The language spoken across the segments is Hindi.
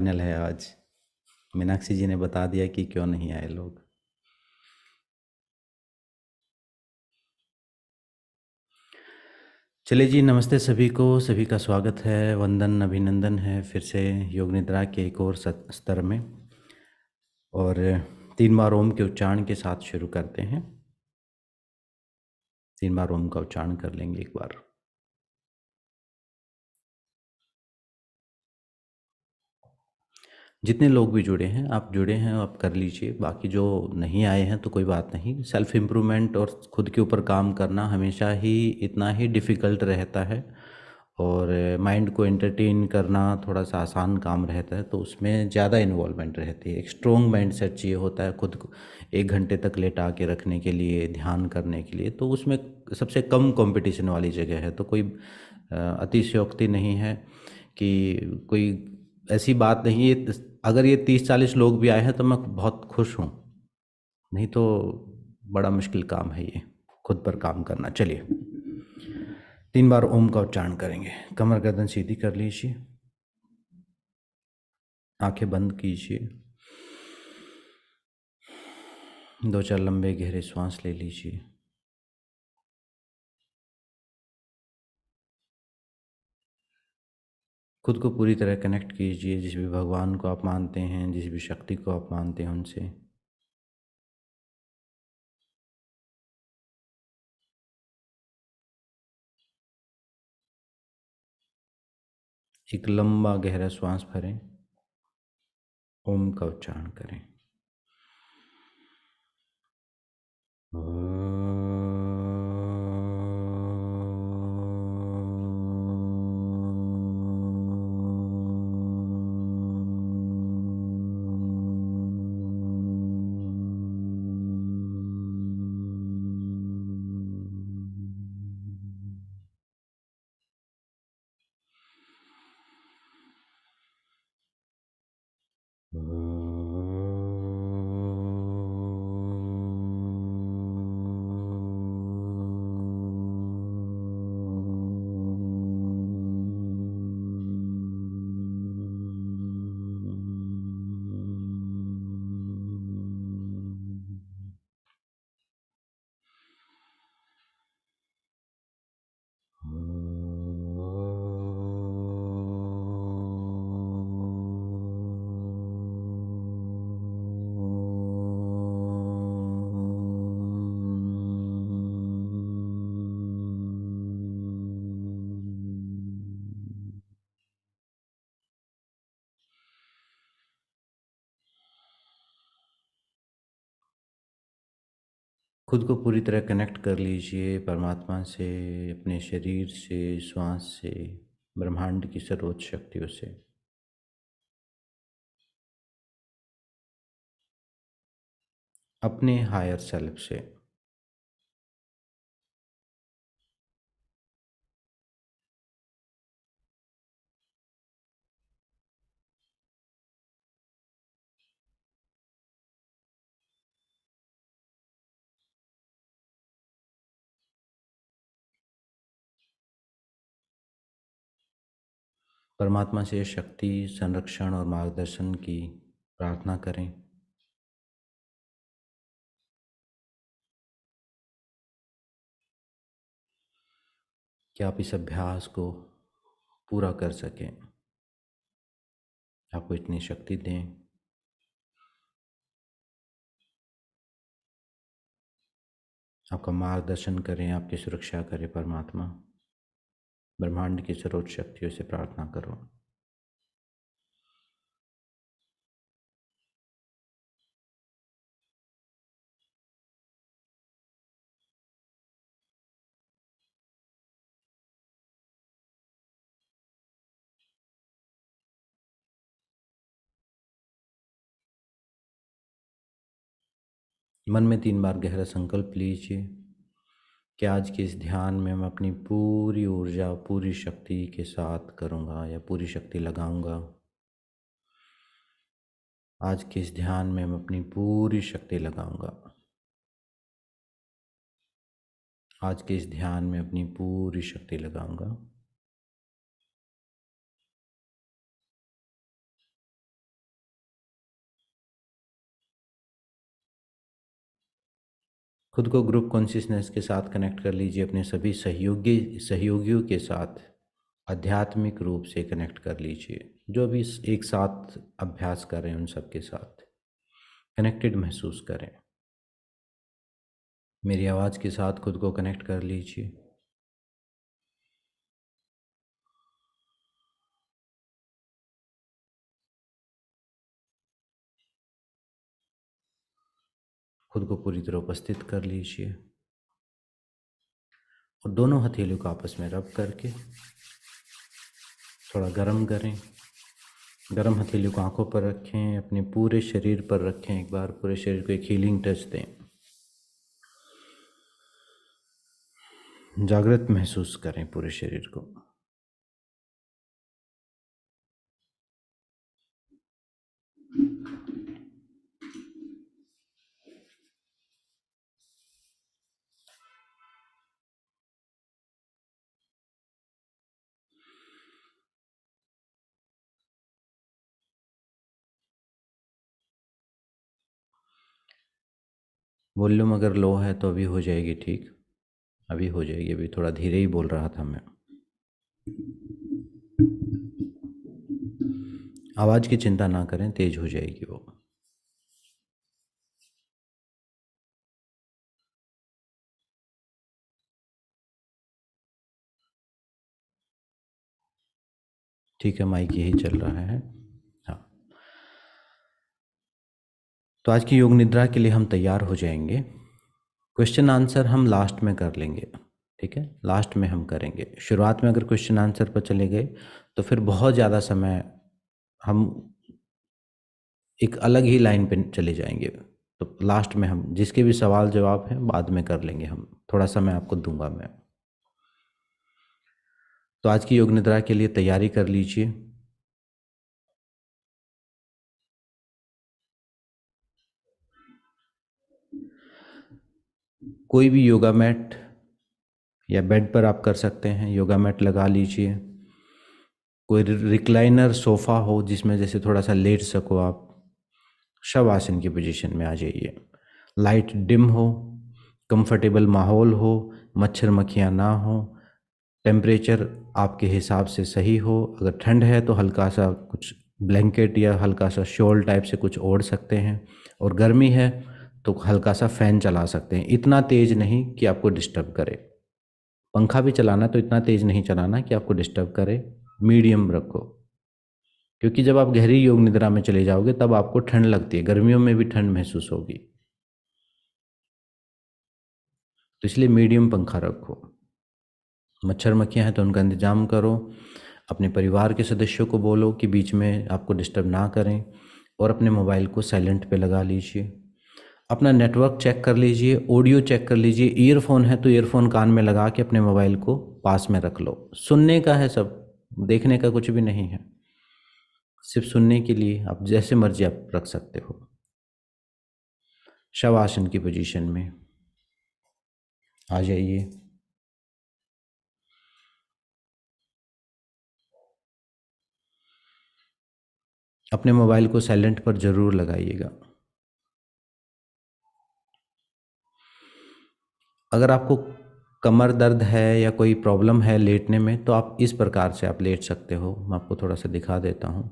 फाइनल है आज। मीनाक्षी जी ने बता दिया कि क्यों नहीं आए लोग। चलिए जी, नमस्ते सभी को, सभी का स्वागत है, वंदन अभिनंदन है फिर से योग निद्रा के एक और स्तर में। और 3 बार ओम के उच्चारण के साथ शुरू करते हैं। 3 बार ओम का उच्चारण कर लेंगे एक बार। जितने लोग भी जुड़े हैं, आप जुड़े हैं आप कर लीजिए, बाकी जो नहीं आए हैं तो कोई बात नहीं। सेल्फ इम्प्रूवमेंट और खुद के ऊपर काम करना हमेशा ही इतना ही डिफ़िकल्ट रहता है, और माइंड को एंटरटेन करना थोड़ा सा आसान काम रहता है, तो उसमें ज़्यादा इन्वॉल्वमेंट रहती है। एक स्ट्रॉन्ग माइंड सेट चाहिए होता है खुद को 1 घंटे तक लेटा के रखने के लिए, ध्यान करने के लिए, तो उसमें सबसे कम कंपटीशन वाली जगह है। तो कोई अतिशयोक्ति नहीं है कि कोई ऐसी बात नहीं है। अगर ये 30-40 लोग भी आए हैं तो मैं बहुत खुश हूँ, नहीं तो बड़ा मुश्किल काम है ये, खुद पर काम करना। चलिए 3 बार ओम का उच्चारण करेंगे। कमर गर्दन सीधी कर लीजिए, आंखें बंद कीजिए, 2-4 लंबे गहरे श्वास ले लीजिए। खुद को पूरी तरह कनेक्ट कीजिए जिस भी भगवान को आप मानते हैं, जिस भी शक्ति को आप मानते हैं उनसे। एक लंबा गहरा श्वास भरें, ओम का उच्चारण करें। खुद को पूरी तरह कनेक्ट कर लीजिए परमात्मा से, अपने शरीर से, श्वास से, ब्रह्मांड की सर्वोच्च शक्तियों से। अपने हायर सेल्फ से। परमात्मा से शक्ति, संरक्षण और मार्गदर्शन की प्रार्थना करें। कि आप इस अभ्यास को पूरा कर सकें, आपको इतनी शक्ति दें। आपका मार्गदर्शन करें, आपकी सुरक्षा करें परमात्मा। ब्रह्मांड की सर्वोच्च शक्तियों से प्रार्थना करो। मन में 3 बार गहरा संकल्प लीजिए कि आज के इस ध्यान में मैं अपनी पूरी ऊर्जा, पूरी शक्ति के साथ करूँगा या पूरी शक्ति लगाऊंगा। आज के इस ध्यान में मैं अपनी पूरी शक्ति लगाऊंगा। आज के इस ध्यान में अपनी पूरी शक्ति लगाऊंगा। खुद को ग्रुप कॉन्शियसनेस के साथ कनेक्ट कर लीजिए, अपने सभी सहयोगियों के साथ आध्यात्मिक रूप से कनेक्ट कर लीजिए। जो भी एक साथ अभ्यास कर रहे हैं उन सब के साथ कनेक्टेड महसूस करें। मेरी आवाज़ के साथ खुद को कनेक्ट कर लीजिए। खुद को पूरी तरह उपस्थित कर लीजिए और दोनों हथेलियों को आपस में रब करके थोड़ा गर्म करें। गर्म हथेलियों को आंखों पर रखें, अपने पूरे शरीर पर रखें। एक बार पूरे शरीर को एक हीलिंग टच दें। जागृत महसूस करें पूरे शरीर को। वॉल्यूम अगर लो है तो अभी हो जाएगी ठीक, अभी हो जाएगी। अभी थोड़ा धीरे ही बोल रहा था मैं। आवाज़ की चिंता ना करें, तेज हो जाएगी वो। ठीक है, माइक यही चल रहा है। हाँ, तो आज की योग निद्रा के लिए हम तैयार हो जाएंगे। क्वेश्चन आंसर हम लास्ट में कर लेंगे, ठीक है? लास्ट में हम करेंगे। शुरुआत में अगर क्वेश्चन आंसर पर चले गए तो फिर बहुत ज़्यादा समय हम एक अलग ही लाइन पे चले जाएंगे। तो लास्ट में हम जिसके भी सवाल जवाब हैं बाद में कर लेंगे, हम थोड़ा समय आपको दूंगा मैं। तो आज की योग निद्रा के लिए तैयारी कर लीजिए। कोई भी योगा मैट या बेड पर आप कर सकते हैं, योगा मैट लगा लीजिए। कोई रिक्लाइनर सोफ़ा हो जिसमें जैसे थोड़ा सा लेट सको आप, शव आसन की पोजीशन में आ जाइए। लाइट डिम हो, कंफर्टेबल माहौल हो, मच्छर मक्खियाँ ना हो, टेम्परेचर आपके हिसाब से सही हो। अगर ठंड है तो हल्का सा कुछ ब्लैंकेट या हल्का सा शॉल टाइप से कुछ ओढ़ सकते हैं, और गर्मी है तो हल्का सा फ़ैन चला सकते हैं। इतना तेज़ नहीं कि आपको डिस्टर्ब करे। पंखा भी चलाना तो इतना तेज़ नहीं चलाना कि आपको डिस्टर्ब करे, मीडियम रखो। क्योंकि जब आप गहरी योग निद्रा में चले जाओगे तब आपको ठंड लगती है, गर्मियों में भी ठंड महसूस होगी। तो इसलिए मीडियम पंखा रखो। मच्छर मक्खियाँ हैं तो उनका इंतज़ाम करो। अपने परिवार के सदस्यों को बोलो कि बीच में आपको डिस्टर्ब ना करें, और अपने मोबाइल को साइलेंट पे लगा लीजिए। अपना नेटवर्क चेक कर लीजिए, ऑडियो चेक कर लीजिए। ईयरफोन है तो ईयरफोन कान में लगा के अपने मोबाइल को पास में रख लो। सुनने का है सब, देखने का कुछ भी नहीं है। सिर्फ सुनने के लिए आप जैसे मर्जी आप रख सकते हो। शवासन की पोजीशन में आ जाइए। अपने मोबाइल को साइलेंट पर ज़रूर लगाइएगा। अगर आपको कमर दर्द है या कोई प्रॉब्लम है लेटने में तो आप इस प्रकार से आप लेट सकते हो। मैं आपको थोड़ा सा दिखा देता हूँ।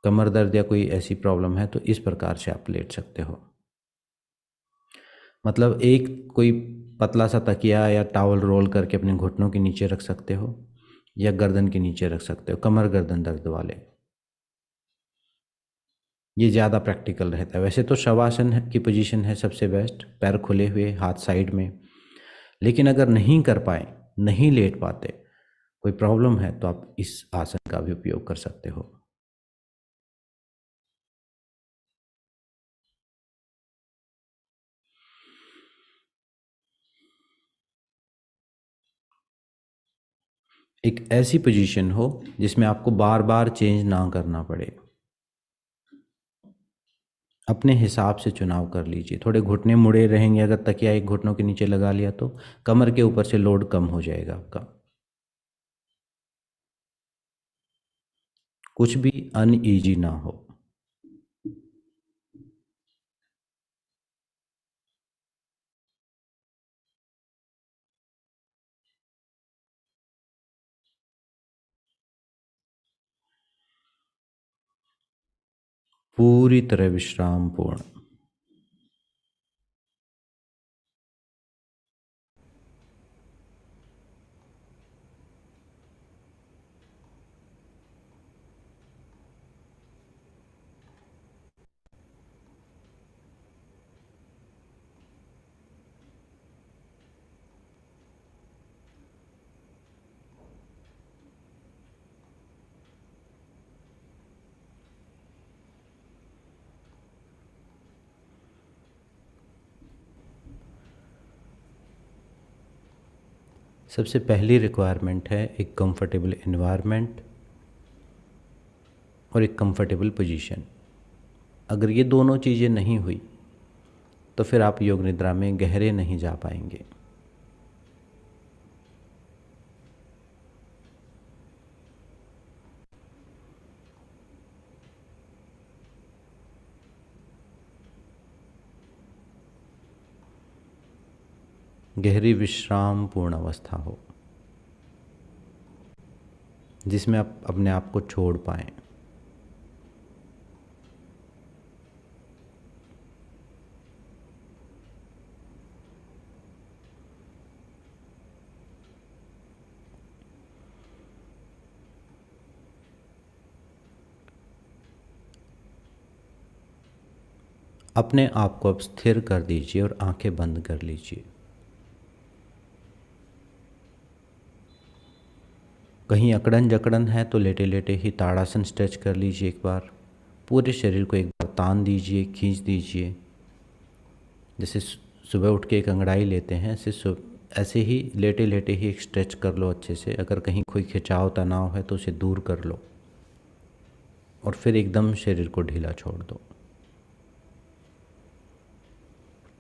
कमर दर्द या कोई ऐसी प्रॉब्लम है तो इस प्रकार से आप लेट सकते हो। मतलब एक कोई पतला सा तकिया या टॉवल रोल करके अपने घुटनों के नीचे रख सकते हो, या गर्दन के नीचे रख सकते हो, कमर गर्दन दर्द वाले। ये ज़्यादा प्रैक्टिकल रहता है। वैसे तो शवासन की पोजीशन है सबसे बेस्ट, पैर खुले हुए, हाथ साइड में। लेकिन अगर नहीं कर पाए, नहीं लेट पाते, कोई प्रॉब्लम है तो आप इस आसन का भी उपयोग कर सकते हो। एक ऐसी पोजीशन हो जिसमें आपको बार बार चेंज ना करना पड़े। अपने हिसाब से चुनाव कर लीजिए। थोड़े घुटने मुड़े रहेंगे, अगर तकिया एक घुटनों के नीचे लगा लिया तो कमर के ऊपर से लोड कम हो जाएगा आपका। कुछ भी अनईजी ना हो। पूरी तरह विश्राम पूर्ण। सबसे पहली रिक्वायरमेंट है एक कंफर्टेबल एनवायरनमेंट और एक कंफर्टेबल पोजीशन। अगर ये दोनों चीज़ें नहीं हुई तो फिर आप योग निद्रा में गहरे नहीं जा पाएंगे। गहरी विश्राम पूर्ण अवस्था हो जिसमें आप अपने आप को छोड़ पाएं। अपने आप को अब स्थिर कर दीजिए और आंखें बंद कर लीजिए। कहीं अकड़न जकड़न है तो लेटे लेटे ही ताड़ासन स्ट्रेच कर लीजिए। एक बार पूरे शरीर को एक बार तान दीजिए, खींच दीजिए। जैसे सुबह उठ के एक अंगड़ाई लेते हैं, ऐसे ही लेटे लेटे ही एक स्ट्रेच कर लो अच्छे से। अगर कहीं कोई खिंचाव तनाव है तो उसे दूर कर लो और फिर एकदम शरीर को ढीला छोड़ दो।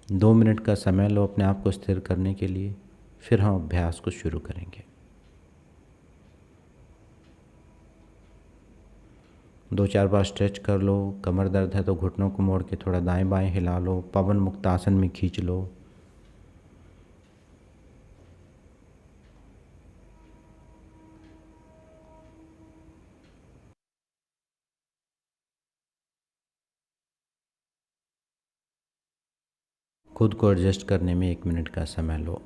2 मिनट का समय लो अपने आप को स्थिर करने के लिए, फिर हम अभ्यास को शुरू करेंगे। 2-4 बार स्ट्रेच कर लो। कमर दर्द है तो घुटनों को मोड़ के थोड़ा दाएं बाएं हिला लो। पवन मुक्त आसन में खींच लो। खुद को एडजस्ट करने में 1 मिनट का समय लो।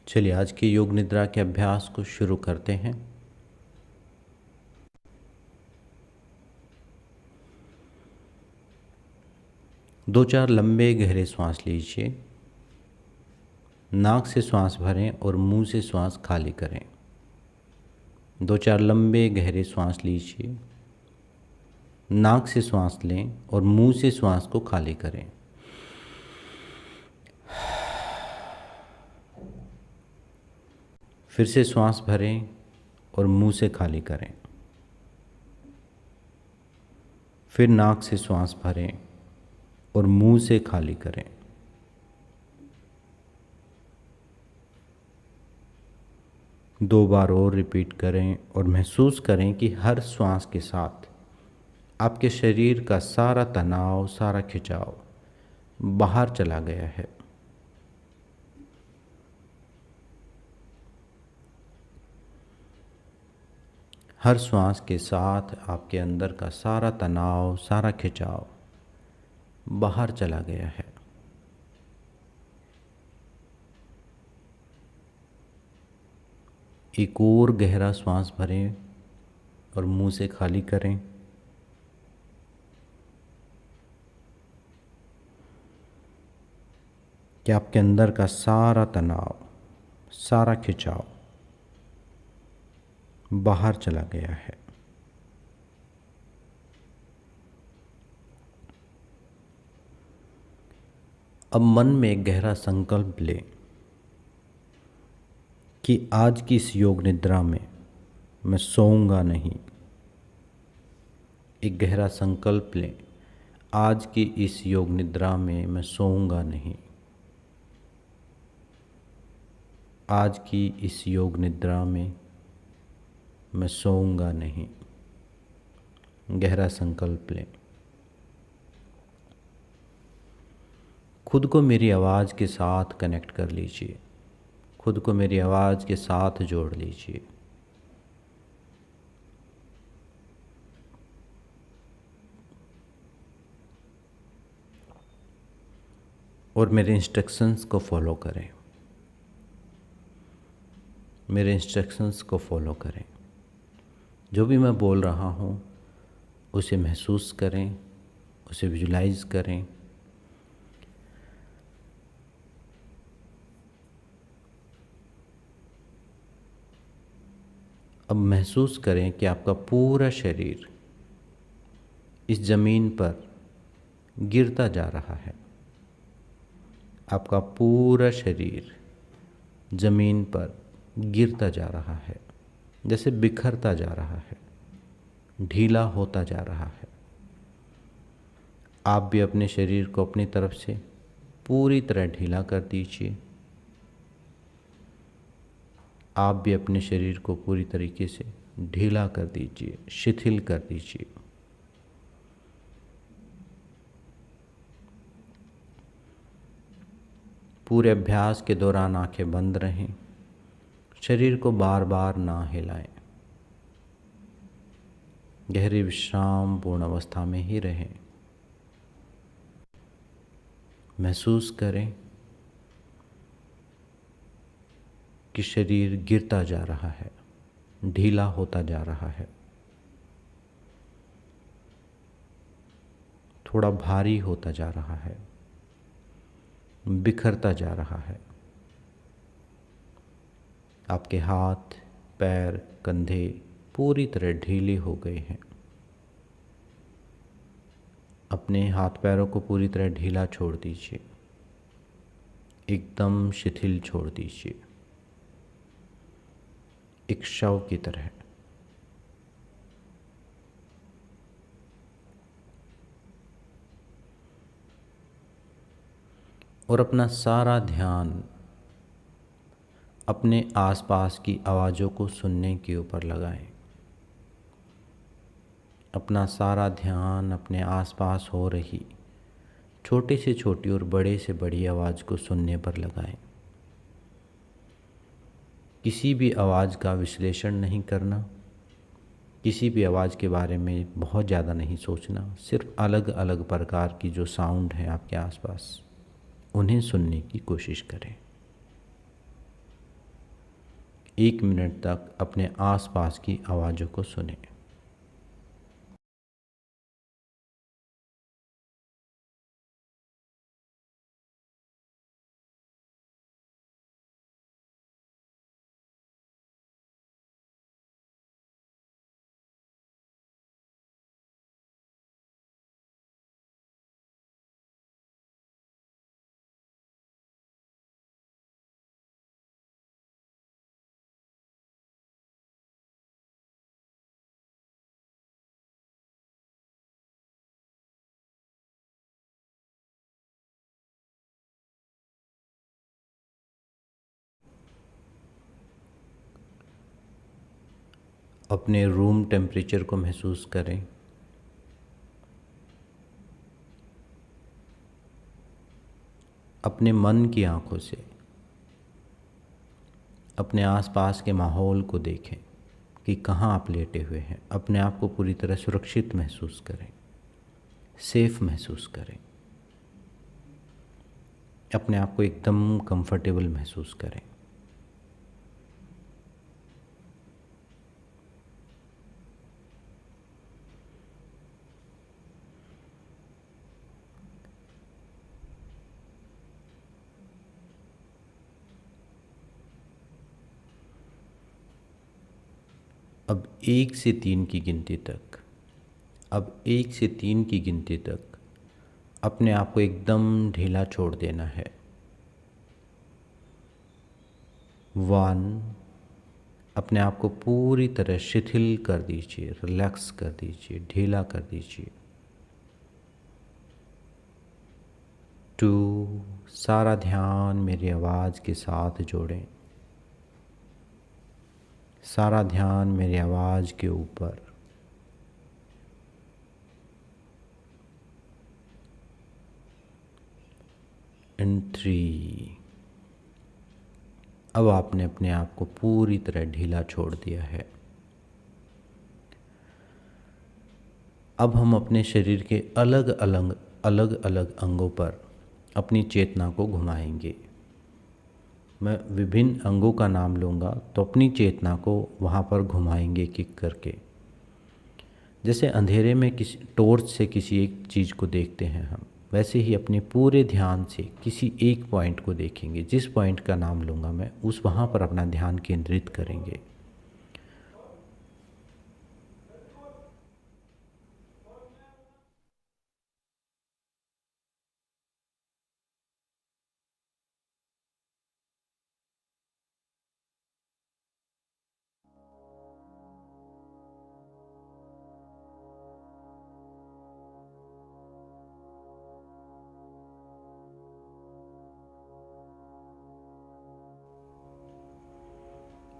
चलिए आज की योग निद्रा के अभ्यास को शुरू करते हैं। दो चार लंबे गहरे सांस लीजिए। नाक से सांस भरें और मुंह से सांस खाली करें। 2-4 लंबे गहरे सांस लीजिए। नाक से सांस लें और मुंह से सांस को खाली करें। फिर से सांस भरें और मुंह से खाली करें। फिर नाक से सांस भरें और मुंह से खाली करें। दो बार और रिपीट करें और महसूस करें कि हर श्वास के साथ आपके शरीर का सारा तनाव, सारा खिंचाव बाहर चला गया है। हर श्वास के साथ आपके अंदर का सारा तनाव, सारा खिंचाव बाहर चला गया है। एक और गहरा श्वास भरें और मुंह से खाली करें। कि आपके अंदर का सारा तनाव, सारा खिंचाव बाहर चला गया है। अब मन में एक गहरा संकल्प लें कि आज की इस योग निद्रा में मैं सोऊंगा नहीं। एक गहरा संकल्प लें, आज की इस योग निद्रा में मैं सोऊंगा नहीं। आज की इस योग निद्रा में मैं सोऊंगा नहीं। गहरा संकल्प लें। खुद को मेरी आवाज़ के साथ कनेक्ट कर लीजिए। खुद को मेरी आवाज़ के साथ जोड़ लीजिए। और मेरे इंस्ट्रक्शंस को फॉलो करें। मेरे इंस्ट्रक्शंस को फॉलो करें। जो भी मैं बोल रहा हूँ उसे महसूस करें, उसे विजुलाइज करें। अब महसूस करें कि आपका पूरा शरीर इस ज़मीन पर गिरता जा रहा है। आपका पूरा शरीर ज़मीन पर गिरता जा रहा है, जैसे बिखरता जा रहा है, ढीला होता जा रहा है। आप भी अपने शरीर को अपनी तरफ से पूरी तरह ढीला कर दीजिए। आप भी अपने शरीर को पूरी तरीके से ढीला कर दीजिए, शिथिल कर दीजिए। पूरे अभ्यास के दौरान आंखें बंद रहें। शरीर को बार बार ना हिलाएं। गहरी विश्राम पूर्ण अवस्था में ही रहें। महसूस करें कि शरीर गिरता जा रहा है, ढीला होता जा रहा है, थोड़ा भारी होता जा रहा है, बिखरता जा रहा है। आपके हाथ, पैर, कंधे पूरी तरह ढीले हो गए हैं। अपने हाथ पैरों को पूरी तरह ढीला छोड़ दीजिए, एकदम शिथिल छोड़ दीजिए, एक शव की तरह। और अपना सारा ध्यान अपने आसपास की आवाज़ों को सुनने के ऊपर लगाएं। अपना सारा ध्यान अपने आसपास हो रही छोटी से छोटी और बड़े से बड़ी आवाज़ को सुनने पर लगाएं। किसी भी आवाज़ का विश्लेषण नहीं करना, किसी भी आवाज़ के बारे में बहुत ज़्यादा नहीं सोचना। सिर्फ अलग अलग प्रकार की जो साउंड है आपके आसपास, उन्हें सुनने की कोशिश करें। 1 मिनट तक अपने आसपास की आवाज़ों को सुनें। अपने रूम टेम्परेचर को महसूस करें। अपने मन की आँखों से अपने आसपास के माहौल को देखें कि कहाँ आप लेटे हुए हैं। अपने आप को पूरी तरह सुरक्षित महसूस करें, सेफ महसूस करें। अपने आप को एकदम कंफर्टेबल महसूस करें। अब 1 से 3 की गिनती तक, अब 1 से 3 की गिनती तक अपने आप को एकदम ढीला छोड़ देना है। 1, अपने आप को पूरी तरह शिथिल कर दीजिए, रिलैक्स कर दीजिए, ढीला कर दीजिए। 2, सारा ध्यान मेरी आवाज़ के साथ जोड़ें, सारा ध्यान मेरी आवाज़ के ऊपर। एंड 3, अब आपने अपने आप को पूरी तरह ढीला छोड़ दिया है। अब हम अपने शरीर के अलग अलग अंगों पर अपनी चेतना को घुमाएंगे। मैं विभिन्न अंगों का नाम लूँगा तो अपनी चेतना को वहाँ पर घुमाएंगे किक करके। जैसे अंधेरे में किसी टॉर्च से किसी एक चीज़ को देखते हैं हम, वैसे ही अपने पूरे ध्यान से किसी एक पॉइंट को देखेंगे। जिस पॉइंट का नाम लूँगा मैं, उस वहाँ पर अपना ध्यान केंद्रित करेंगे।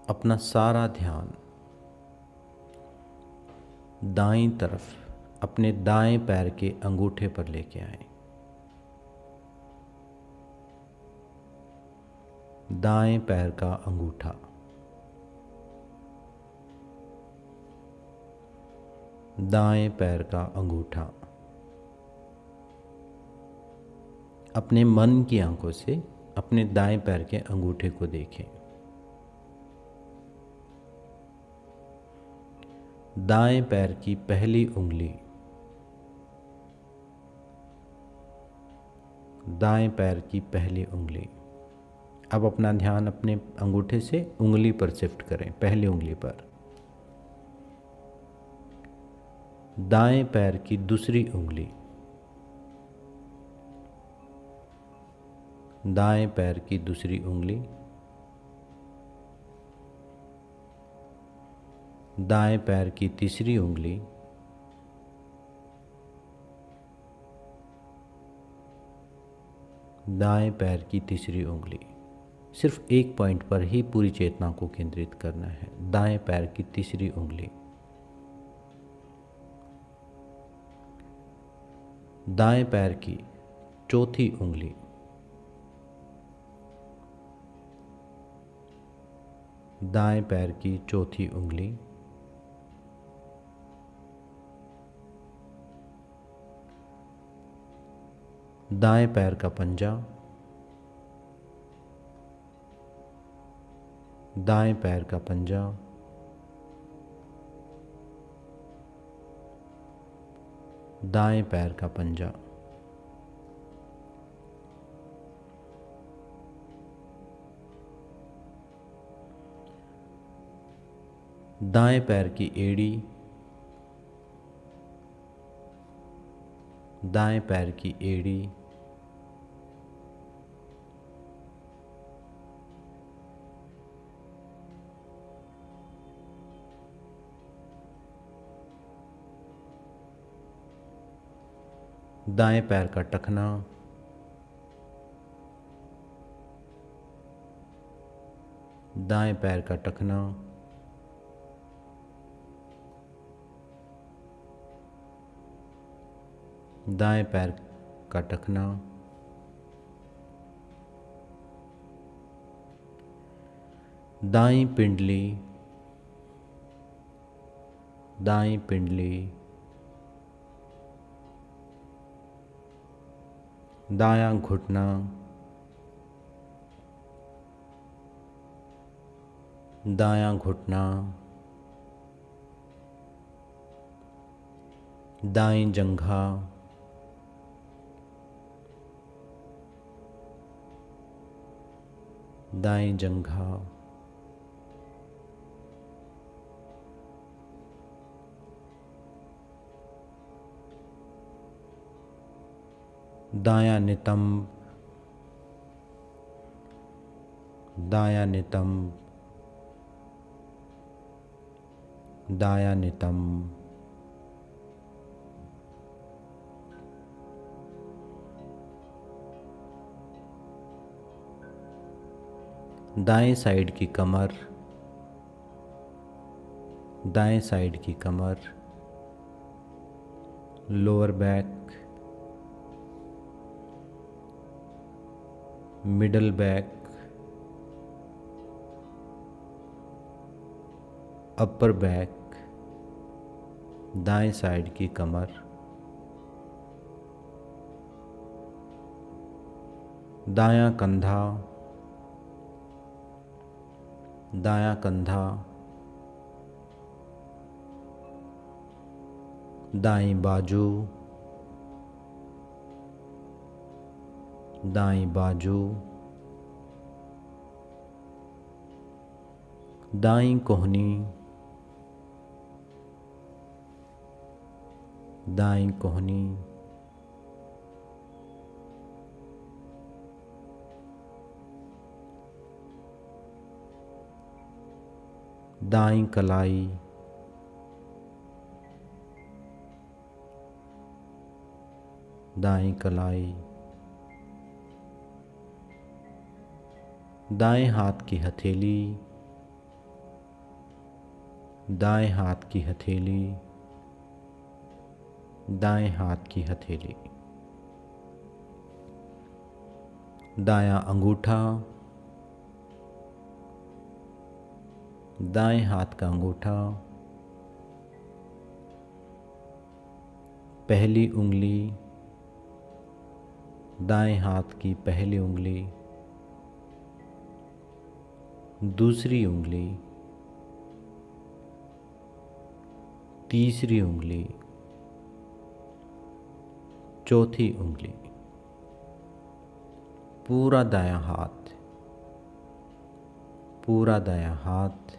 अपना सारा ध्यान दाईं तरफ अपने दाएं पैर के अंगूठे पर लेके आएं। दाएं पैर का अंगूठा, दाएं पैर का अंगूठा। अपने मन की आंखों से अपने दाएं पैर के अंगूठे को देखें। दाएं पैर की पहली उंगली, दाएं पैर की पहली उंगली। अब अपना ध्यान अपने अंगूठे से उंगली पर शिफ्ट करें, पहली उंगली पर। दाएं पैर की दूसरी उंगली, दाएं पैर की दूसरी उंगली। दाएं पैर की तीसरी उंगली, दाएं पैर की तीसरी उंगली। सिर्फ एक पॉइंट पर ही पूरी चेतना को केंद्रित करना है। दाएं पैर की तीसरी उंगली, दाएं पैर की चौथी उंगली, दाएं पैर की चौथी उंगली। दाएं पैर का पंजा, दाएं पैर का पंजा। दाएं पैर का पंजा। दाएं पैर की एड़ी, दाएं पैर की एड़ी। दाएं पैर का टखना, दाएं पैर का टखना। दाएं पैर का टखना। दाईं पिंडली, दाईं पिंडली। दायां घुटना, दायां घुटना। दाईं जंघा, दाईं जंघा। दायां नितंब, दायां नितंब, दायां नितंब, दाएं साइड की कमर, दाएं साइड की कमर, lower back, middle back, upper back, दाएं साइड की कमर, दायां कंधा, दायां कंधा, दाईं बाजू, दाईं बाजू, दाईं कोहनी, दाईं कोहनी, दाईं कलाई, दाईं कलाई, दाएं हाथ की हथेली, दाएं हाथ की हथेली, दाएं हाथ की हथेली, दायां अंगूठा, दाएं हाथ का अंगूठा, पहली उंगली, दाएं हाथ की पहली उंगली, दूसरी उंगली, तीसरी उंगली, चौथी उंगली, पूरा दायां हाथ, पूरा दायां हाथ,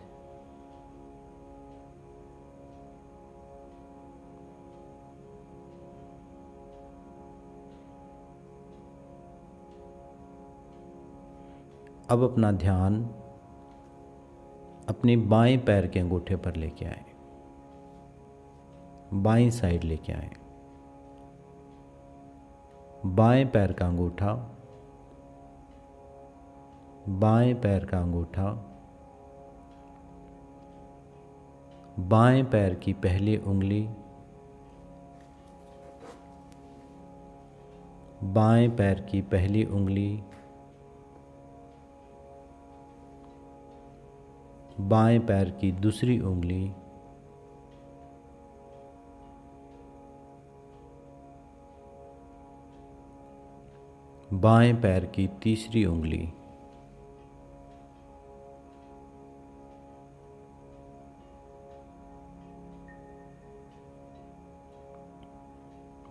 अब अपना ध्यान अपने बाएं पैर के अंगूठे पर लेके आए, बाईं साइड लेके आए, बाएं पैर का अंगूठा, बाएं पैर का अंगूठा, बाएं पैर की पहली उंगली, बाएं पैर की पहली उंगली, बाएं पैर की दूसरी उंगली, बाएं पैर की तीसरी उंगली,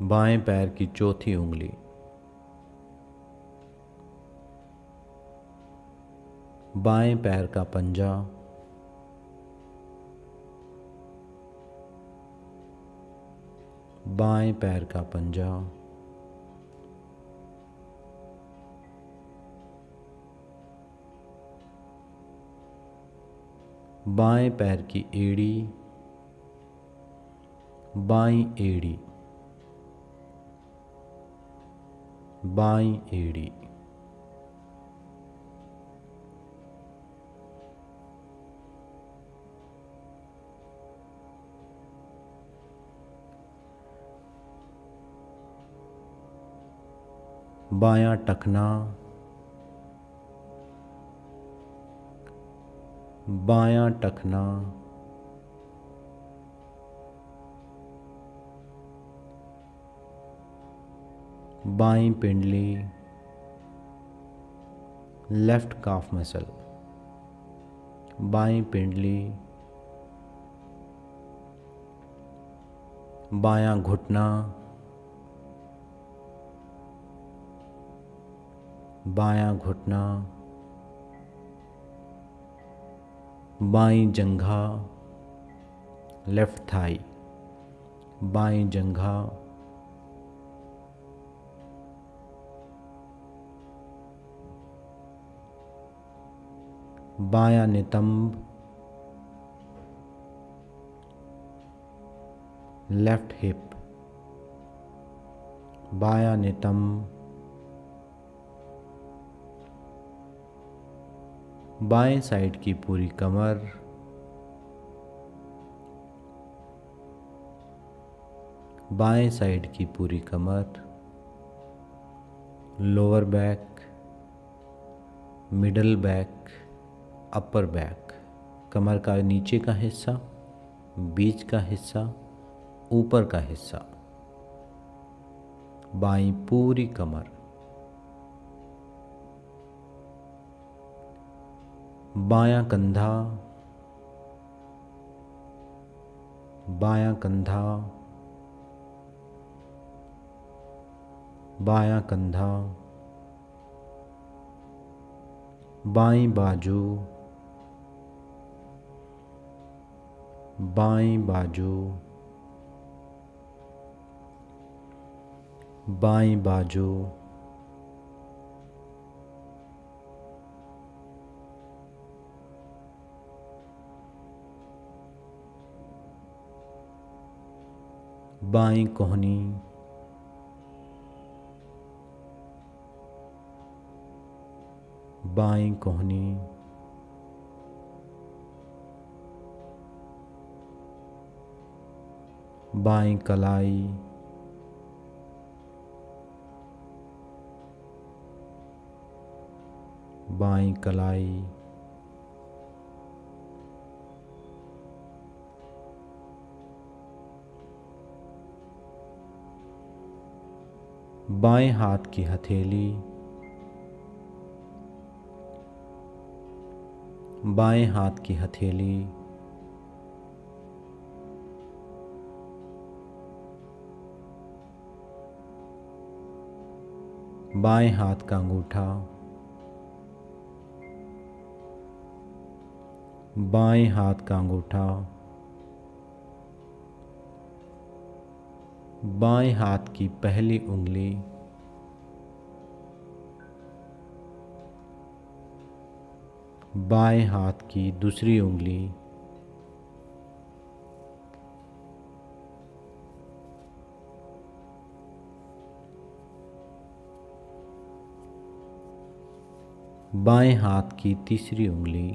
बाएं पैर की चौथी उंगली, बाएं पैर का पंजा, बाएं पैर का पंजा, बाएं पैर की एड़ी, बाईं एड़ी, बाईं एड़ी, बायां टखना, बायां टखना, बाईं पिंडली, लेफ्ट काफ मसल, बाईं पिंडली, बायां घुटना, बायां घुटना, बाईं जंघा, लेफ्ट थाई, बाईं जंघा, बायां नितंब, लेफ्ट हिप, बायां नितंब, बाएं साइड की पूरी कमर, बाएं साइड की पूरी कमर, lower back, middle back, upper back, कमर का नीचे का हिस्सा, बीच का हिस्सा, ऊपर का हिस्सा, बाईं पूरी कमर, बायां कंधा, बायां कंधा, बायां कंधा, बाईं बाजू, बाईं बाजू, बाईं बाजू, बाईं कोहनी, बाईं कोहनी, बाईं कलाई, बाईं कलाई, बाएं हाथ की हथेली, बाएं हाथ की हथेली, बाएं हाथ का अंगूठा, बाएं हाथ का अंगूठा, बाएं हाथ की पहली उंगली, बाएं हाथ की दूसरी उंगली, बाएं हाथ की तीसरी उंगली,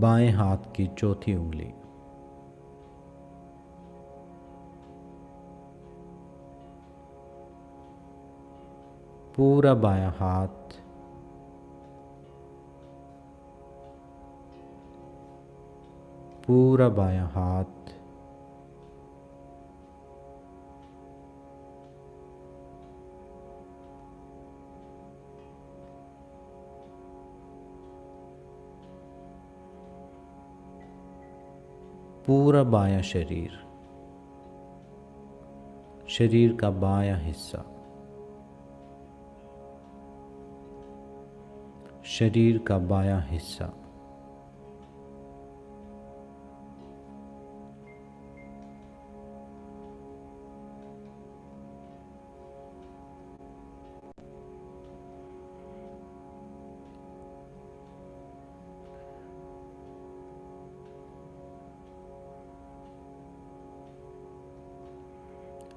बाएं हाथ की चौथी उंगली, पूरा बायां हाथ, पूरा बायां हाथ, पूरा बायां शरीर, शरीर का बायां हिस्सा, शरीर का बायां हिस्सा,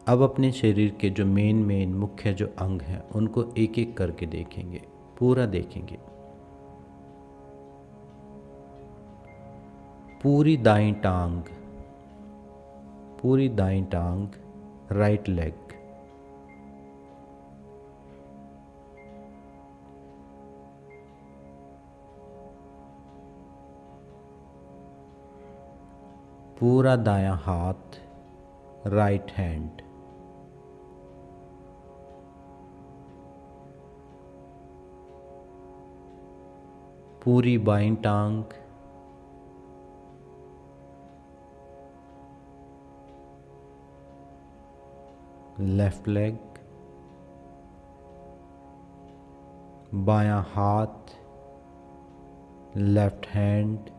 अब अपने शरीर के जो मेन मुख्य जो अंग हैं उनको एक एक करके देखेंगे, पूरा देखेंगे। पूरी दाईं टांग, पूरी दाईं टांग, राइट लेग, पूरा दायां हाथ, राइट हैंड, पूरी बाईं टांग, लेफ्ट लेग, बायां हाथ, लेफ्ट हैंड,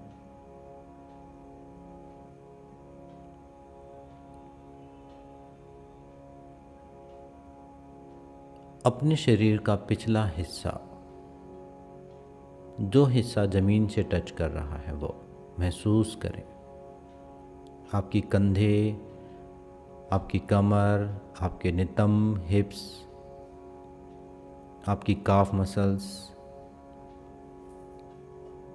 अपने शरीर का पिछला हिस्सा, जो हिस्सा ज़मीन से टच कर रहा है वो महसूस करें। आपकी कंधे, आपकी कमर, आपके नितंब, हिप्स, आपकी काफ मसल्स,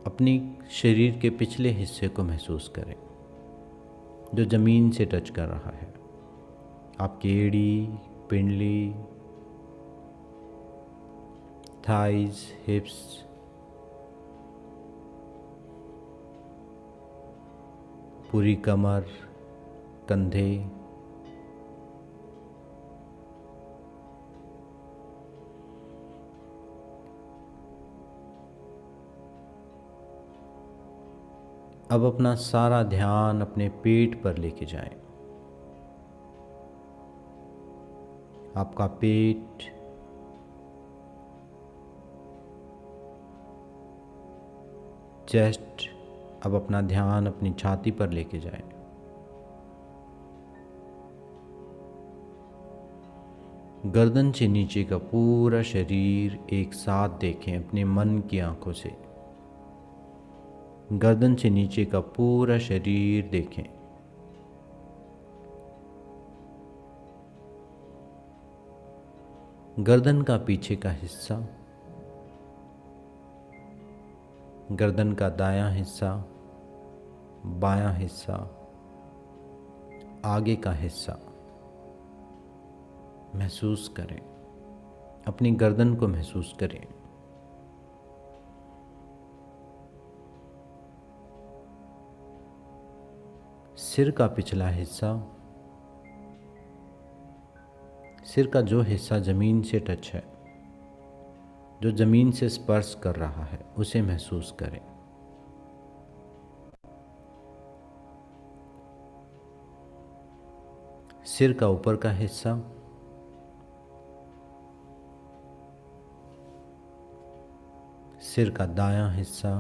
अपनी शरीर के पिछले हिस्से को महसूस करें जो ज़मीन से टच कर रहा है। आपकी एड़ी, पिंडली, थाइज, हिप्स, पूरी कमर, कंधे, अब अपना सारा ध्यान अपने पेट पर लेके जाएं। आपका पेट, चेस्ट, अब अपना ध्यान अपनी छाती पर लेके जाएं। गर्दन से नीचे का पूरा शरीर एक साथ देखें अपने मन की आंखों से। गर्दन से नीचे का पूरा शरीर देखें। गर्दन का पीछे का हिस्सा, गर्दन का दायां हिस्सा, बायां हिस्सा, आगे का हिस्सा महसूस करें। अपनी गर्दन को महसूस करें। सिर का पिछला हिस्सा, सिर का जो हिस्सा ज़मीन से टच है, जो ज़मीन से स्पर्श कर रहा है, उसे महसूस करें। सिर का ऊपर का हिस्सा, सिर का दायां हिस्सा,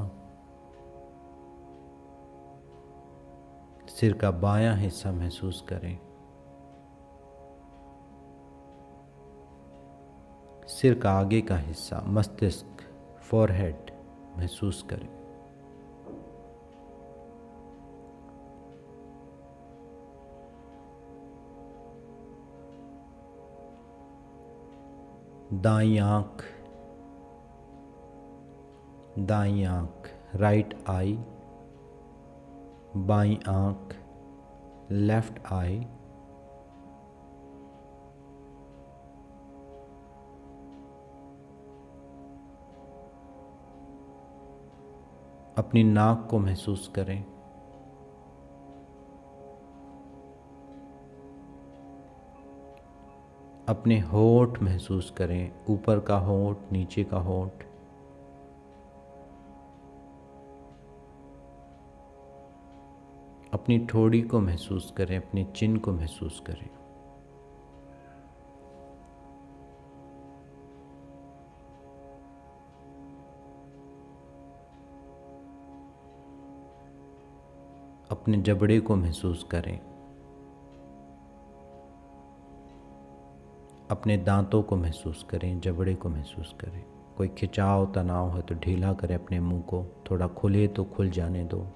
सिर का बायां हिस्सा महसूस करें। सिर का आगे का हिस्सा, मस्तिष्क, फोरहेड महसूस करें। दाईं आँख, दाईं आँख, राइट आई, बाईं आँख, लेफ्ट आई, अपनी नाक को महसूस करें। अपने होंठ महसूस करें, ऊपर का होंठ, नीचे का होंठ। अपनी ठोड़ी को महसूस करें, अपने चिन को महसूस करें। अपने जबड़े को महसूस करें। अपने दांतों को महसूस करें, जबड़े को महसूस करें। कोई खिंचाव, तनाव है तो ढीला करें अपने मुंह को, थोड़ा खुले तो खुल जाने दो।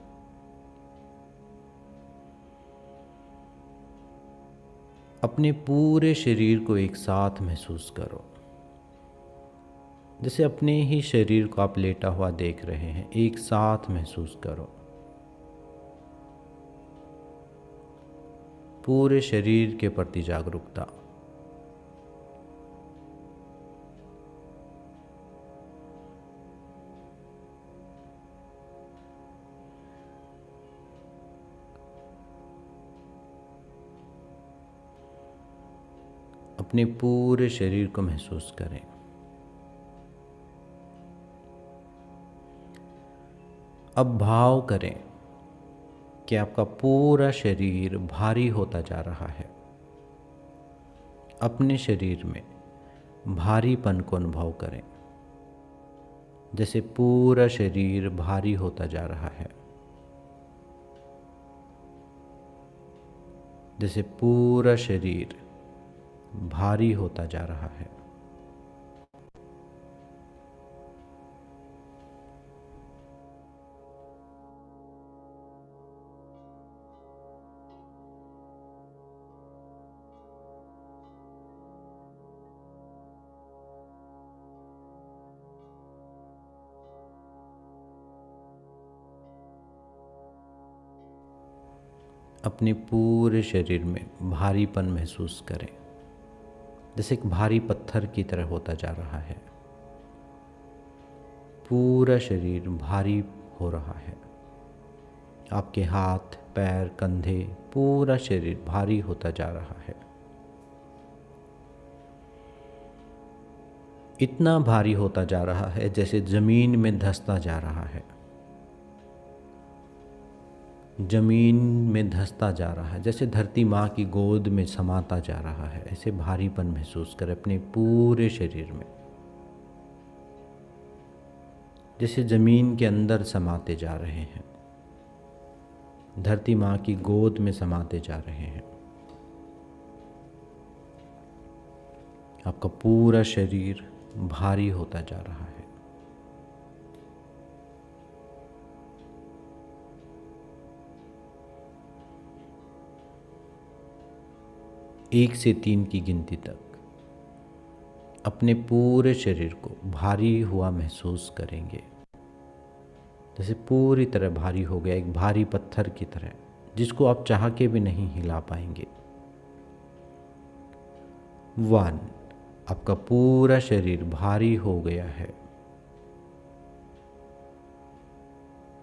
अपने पूरे शरीर को एक साथ महसूस करो, जैसे अपने ही शरीर को आप लेटा हुआ देख रहे हैं, एक साथ महसूस करो। पूरे शरीर के प्रति जागरूकता। अपने पूरे शरीर को महसूस करें। अब भाव करें कि आपका पूरा शरीर भारी होता जा रहा है। अपने शरीर में भारीपन को अनुभव करें, जैसे पूरा शरीर भारी होता जा रहा है, जैसे पूरा शरीर भारी होता जा रहा है। अपने पूरे शरीर में भारीपन महसूस करें, जैसे एक भारी पत्थर की तरह होता जा रहा है। पूरा शरीर भारी हो रहा है। आपके हाथ, पैर, कंधे, पूरा शरीर भारी होता जा रहा है। इतना भारी होता जा रहा है जैसे जमीन में धंसता जा रहा है। जमीन में धंसता जा रहा है, जैसे धरती माँ की गोद में समाता जा रहा है। ऐसे भारीपन महसूस करें अपने पूरे शरीर में, जैसे जमीन के अंदर समाते जा रहे हैं, धरती माँ की गोद में समाते जा रहे हैं। आपका पूरा शरीर भारी होता जा रहा है। एक से 3 की गिनती तक अपने पूरे शरीर को भारी हुआ महसूस करेंगे, जैसे पूरी तरह भारी हो गया, एक भारी पत्थर की तरह जिसको आप चाह के भी नहीं हिला पाएंगे। 1, आपका पूरा शरीर भारी हो गया है।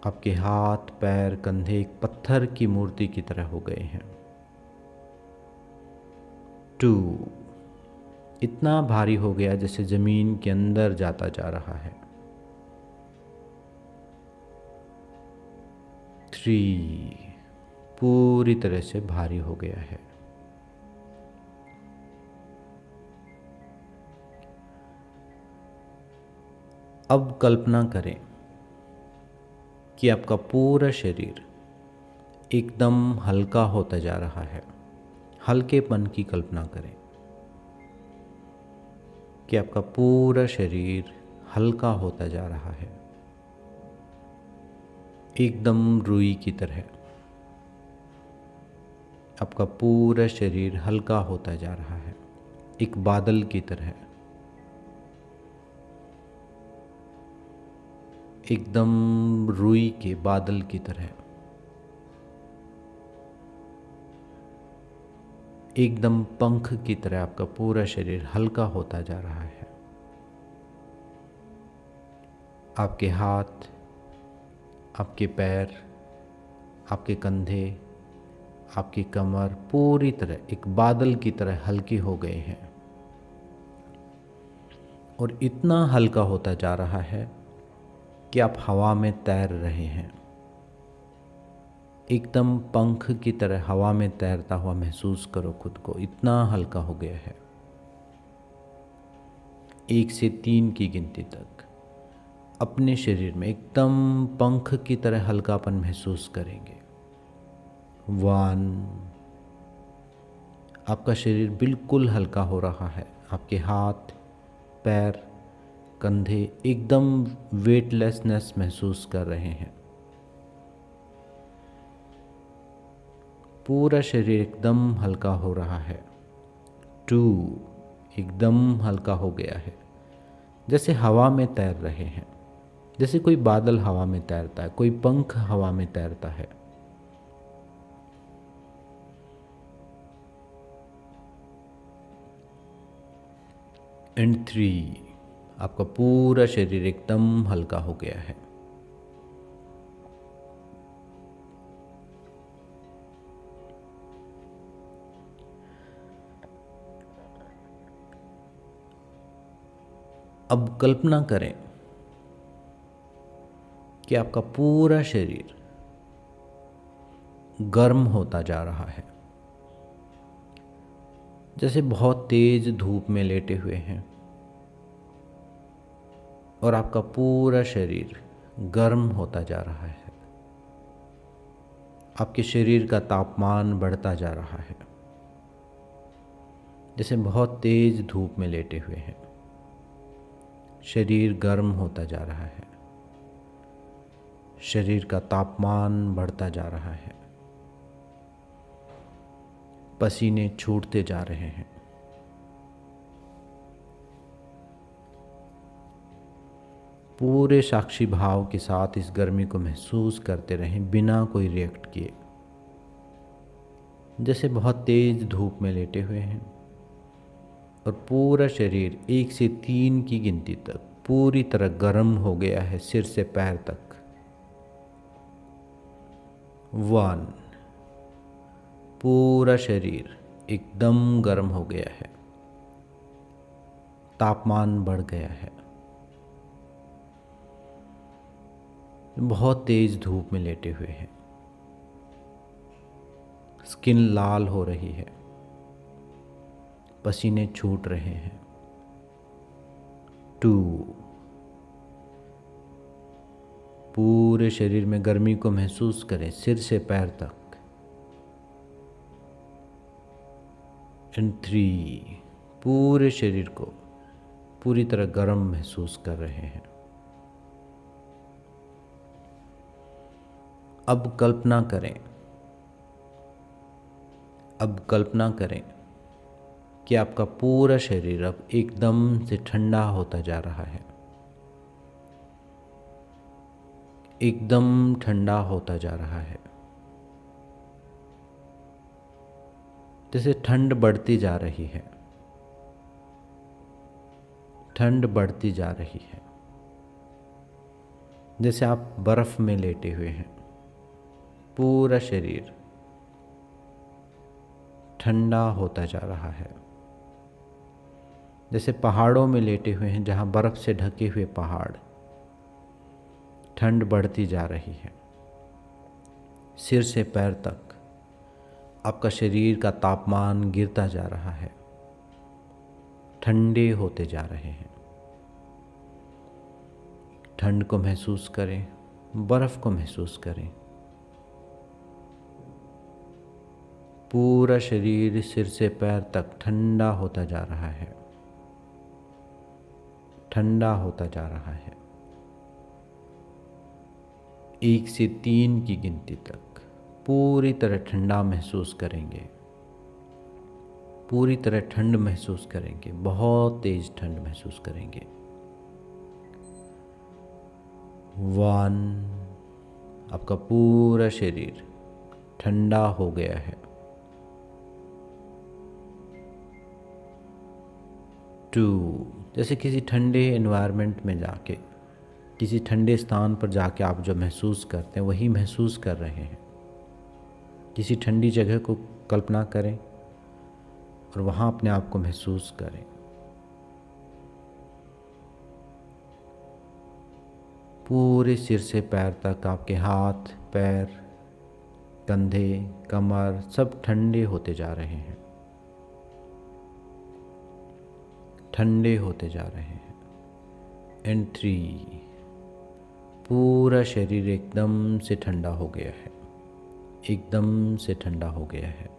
आपके हाथ, पैर, कंधे एक पत्थर की मूर्ति की तरह हो गए हैं। 2, इतना भारी हो गया जैसे जमीन के अंदर जाता जा रहा है। 3, पूरी तरह से भारी हो गया है। अब कल्पना करें कि आपका पूरा शरीर एकदम हल्का होता जा रहा है। हल्केपन की कल्पना करें कि आपका पूरा शरीर हल्का होता जा रहा है, एकदम रुई की तरह। आपका पूरा शरीर हल्का होता जा रहा है, एक बादल की तरह, एकदम रुई के बादल की तरह, एकदम पंख की तरह आपका पूरा शरीर हल्का होता जा रहा है। आपके हाथ, आपके पैर, आपके कंधे, आपकी कमर पूरी तरह एक बादल की तरह हल्की हो गए हैं, और इतना हल्का होता जा रहा है कि आप हवा में तैर रहे हैं। एकदम पंख की तरह हवा में तैरता हुआ महसूस करो खुद को, इतना हल्का हो गया है। 1 से 3 की गिनती तक अपने शरीर में एकदम पंख की तरह हल्कापन महसूस करेंगे। 1, आपका शरीर बिल्कुल हल्का हो रहा है। आपके हाथ, पैर, कंधे एकदम वेटलेसनेस महसूस कर रहे हैं। पूरा शरीर एकदम हल्का हो रहा है। 2, एकदम हल्का हो गया है, जैसे हवा में तैर रहे हैं, जैसे कोई बादल हवा में तैरता है, कोई पंख हवा में तैरता है। एंड 3, आपका पूरा शरीर एकदम हल्का हो गया है। अब कल्पना करें कि आपका पूरा शरीर गर्म होता जा रहा है, जैसे बहुत तेज धूप में लेटे हुए हैं, और आपका पूरा शरीर गर्म होता जा रहा है। आपके शरीर का तापमान बढ़ता जा रहा है, जैसे बहुत तेज धूप में लेटे हुए हैं। शरीर गर्म होता जा रहा है, शरीर का तापमान बढ़ता जा रहा है, पसीने छूटते जा रहे हैं। पूरे साक्षी भाव के साथ इस गर्मी को महसूस करते रहें, बिना कोई रिएक्ट किए। जैसे बहुत तेज धूप में लेटे हुए हैं और पूरा शरीर 1 से 3 की गिनती तक पूरी तरह गर्म हो गया है, सिर से पैर तक। 1, पूरा शरीर एकदम गर्म हो गया है, तापमान बढ़ गया है। बहुत तेज धूप में लेटे हुए हैं, स्किन लाल हो रही है, पसीने छूट रहे हैं। 2, पूरे शरीर में गर्मी को महसूस करें, सिर से पैर तक। 3, पूरे शरीर को पूरी तरह गर्म महसूस कर रहे हैं। अब कल्पना करें कि आपका पूरा शरीर अब एकदम से ठंडा होता जा रहा है, एकदम ठंडा होता जा रहा है। जैसे ठंड बढ़ती जा रही है, ठंड बढ़ती जा रही है। जैसे आप बर्फ में लेटे हुए हैं, पूरा शरीर ठंडा होता जा रहा है। जैसे पहाड़ों में लेटे हुए हैं, जहाँ बर्फ से ढके हुए पहाड़, ठंड बढ़ती जा रही है। सिर से पैर तक आपका शरीर का तापमान गिरता जा रहा है, ठंडे होते जा रहे हैं। ठंड को महसूस करें, बर्फ को महसूस करें। पूरा शरीर सिर से पैर तक ठंडा होता जा रहा है, ठंडा होता जा रहा है। 1 से 3 की गिनती तक पूरी तरह ठंडा महसूस करेंगे, पूरी तरह ठंड महसूस करेंगे, बहुत तेज ठंड महसूस करेंगे। 1, आपका पूरा शरीर ठंडा हो गया है। 2, जैसे किसी ठंडे एनवायरनमेंट में जाके, किसी ठंडे स्थान पर जाके आप जो महसूस करते हैं वही महसूस कर रहे हैं। किसी ठंडी जगह को कल्पना करें और वहाँ अपने आप को महसूस करें। पूरे सिर से पैर तक आपके हाथ, पैर, कंधे, कमर सब ठंडे होते जा रहे हैं, ठंडे होते जा रहे हैं। 3, पूरा शरीर एकदम से ठंडा हो गया है, एकदम से ठंडा हो गया है।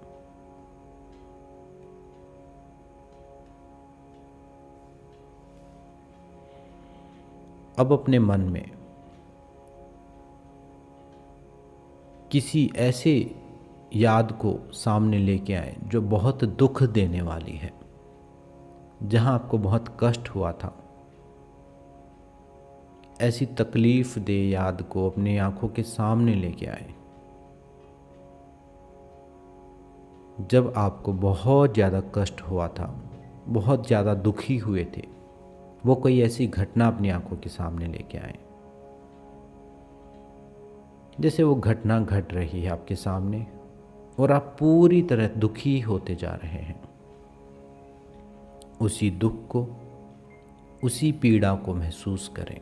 अब अपने मन में किसी ऐसे याद को सामने लेके आए जो बहुत दुख देने वाली है, जहां आपको बहुत कष्ट हुआ था। ऐसी तकलीफ दे याद को अपनी आंखों के सामने लेके आए जब आपको बहुत ज़्यादा कष्ट हुआ था, बहुत ज़्यादा दुखी हुए थे। वो कोई ऐसी घटना अपनी आंखों के सामने लेके आए, जैसे वो घटना घट रही है आपके सामने और आप पूरी तरह दुखी होते जा रहे हैं। उसी दुख को, उसी पीड़ा को महसूस करें।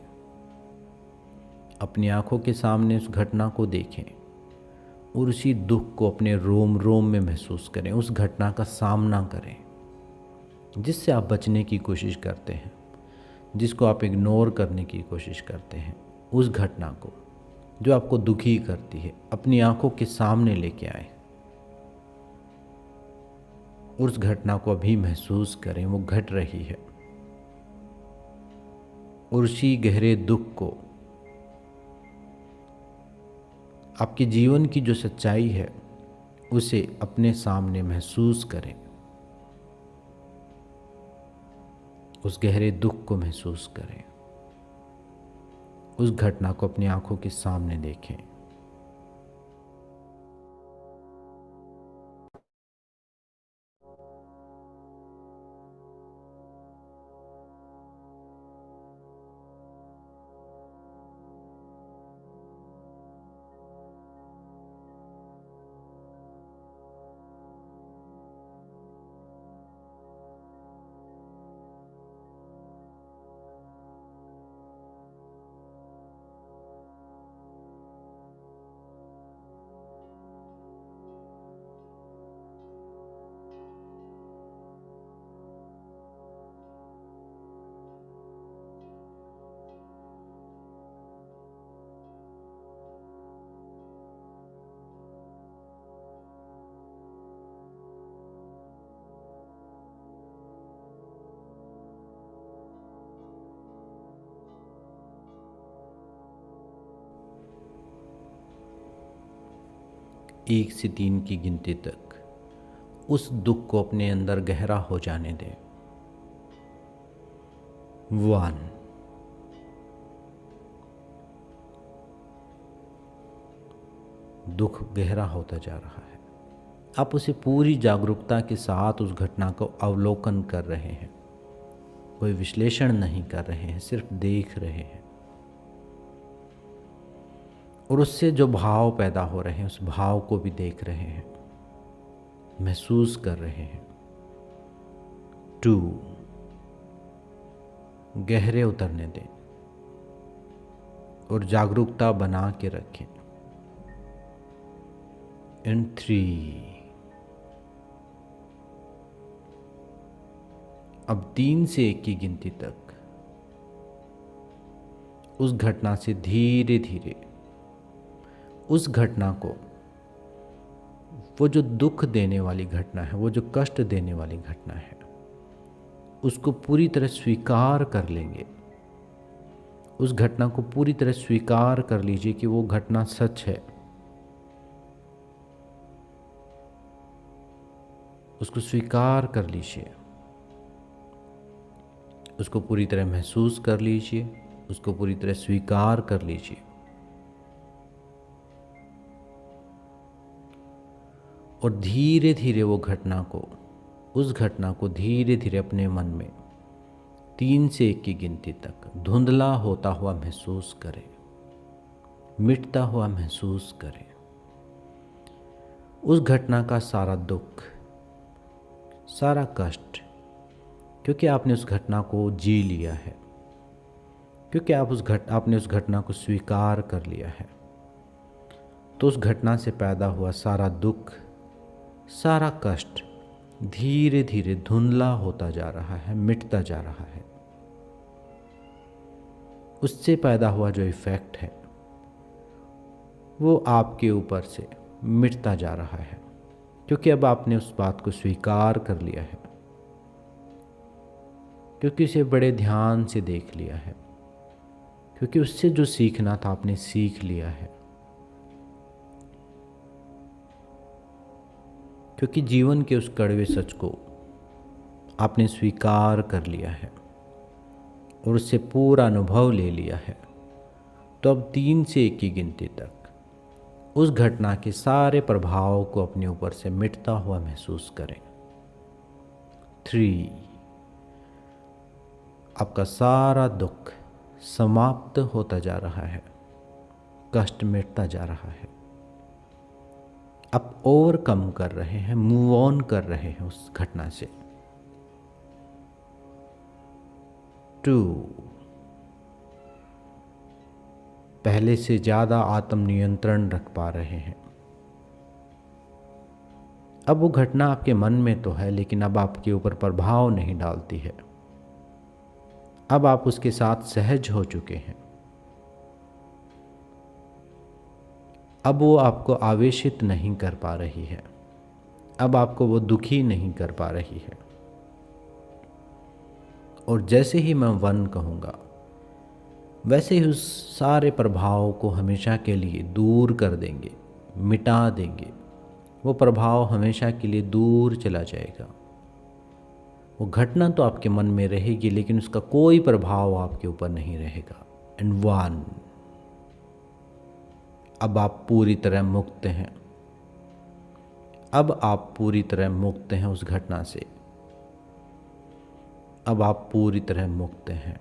अपनी आंखों के सामने उस घटना को देखें और उसी दुख को अपने रोम रोम में महसूस करें। उस घटना का सामना करें जिससे आप बचने की कोशिश करते हैं, जिसको आप इग्नोर करने की कोशिश करते हैं। उस घटना को जो आपको दुखी करती है अपनी आंखों के सामने लेके आए। उस घटना को अभी महसूस करें, वो घट रही है। और उसी गहरे दुख को, आपके जीवन की जो सच्चाई है, उसे अपने सामने महसूस करें। उस गहरे दुख को महसूस करें। उस घटना को अपनी आंखों के सामने देखें। 1 से 3 की गिनती तक उस दुख को अपने अंदर गहरा हो जाने दें। 1। दुख गहरा होता जा रहा है। आप उसे पूरी जागरूकता के साथ उस घटना को अवलोकन कर रहे हैं, कोई विश्लेषण नहीं कर रहे हैं, सिर्फ देख रहे हैं। और उससे जो भाव पैदा हो रहे हैं उस भाव को भी देख रहे हैं, महसूस कर रहे हैं। 2। गहरे उतरने दें और जागरूकता बना के रखें। एंड 3। अब 3 से 1 की गिनती तक उस घटना से धीरे धीरे उस घटना को, वो जो दुख देने वाली घटना है, वो जो कष्ट देने वाली घटना है, उसको पूरी तरह स्वीकार कर लेंगे। उस घटना को पूरी तरह स्वीकार कर लीजिए कि वो घटना सच है। उसको स्वीकार कर लीजिए, उसको पूरी तरह महसूस कर लीजिए, उसको पूरी तरह स्वीकार कर लीजिए। और धीरे धीरे वो घटना को, उस घटना को धीरे धीरे अपने मन में 3 से 1 की गिनती तक धुंधला होता हुआ महसूस करें, मिटता हुआ महसूस करें। उस घटना का सारा दुख, सारा कष्ट, क्योंकि आपने उस घटना को जी लिया है, क्योंकि आपने उस घटना को स्वीकार कर लिया है, तो उस घटना से पैदा हुआ सारा दुख, सारा कष्ट धीरे धीरे धुंधला होता जा रहा है, मिटता जा रहा है। उससे पैदा हुआ जो इफ़ेक्ट है वो आपके ऊपर से मिटता जा रहा है, क्योंकि अब आपने उस बात को स्वीकार कर लिया है, क्योंकि उसे बड़े ध्यान से देख लिया है, क्योंकि उससे जो सीखना था आपने सीख लिया है, क्योंकि जीवन के उस कड़वे सच को आपने स्वीकार कर लिया है और उससे पूरा अनुभव ले लिया है। तो अब 3 से 1 की गिनती तक उस घटना के सारे प्रभाव को अपने ऊपर से मिटता हुआ महसूस करें। 3। आपका सारा दुख समाप्त होता जा रहा है, कष्ट मिटता जा रहा है। आप ओवरकम कर रहे हैं, मूव ऑन कर रहे हैं उस घटना से। 2। पहले से ज़्यादा आत्म नियंत्रण रख पा रहे हैं। अब वो घटना आपके मन में तो है, लेकिन अब आपके ऊपर प्रभाव नहीं डालती है। अब आप उसके साथ सहज हो चुके हैं। अब वो आपको आवेशित नहीं कर पा रही है, अब आपको वो दुखी नहीं कर पा रही है। और जैसे ही मैं 1 कहूँगा, वैसे ही उस सारे प्रभाव को हमेशा के लिए दूर कर देंगे, मिटा देंगे। वो प्रभाव हमेशा के लिए दूर चला जाएगा। वो घटना तो आपके मन में रहेगी, लेकिन उसका कोई प्रभाव आपके ऊपर नहीं रहेगा। एंड 1। अब आप पूरी तरह मुक्त हैं। अब आप पूरी तरह मुक्त हैं उस घटना से। अब आप पूरी तरह मुक्त हैं।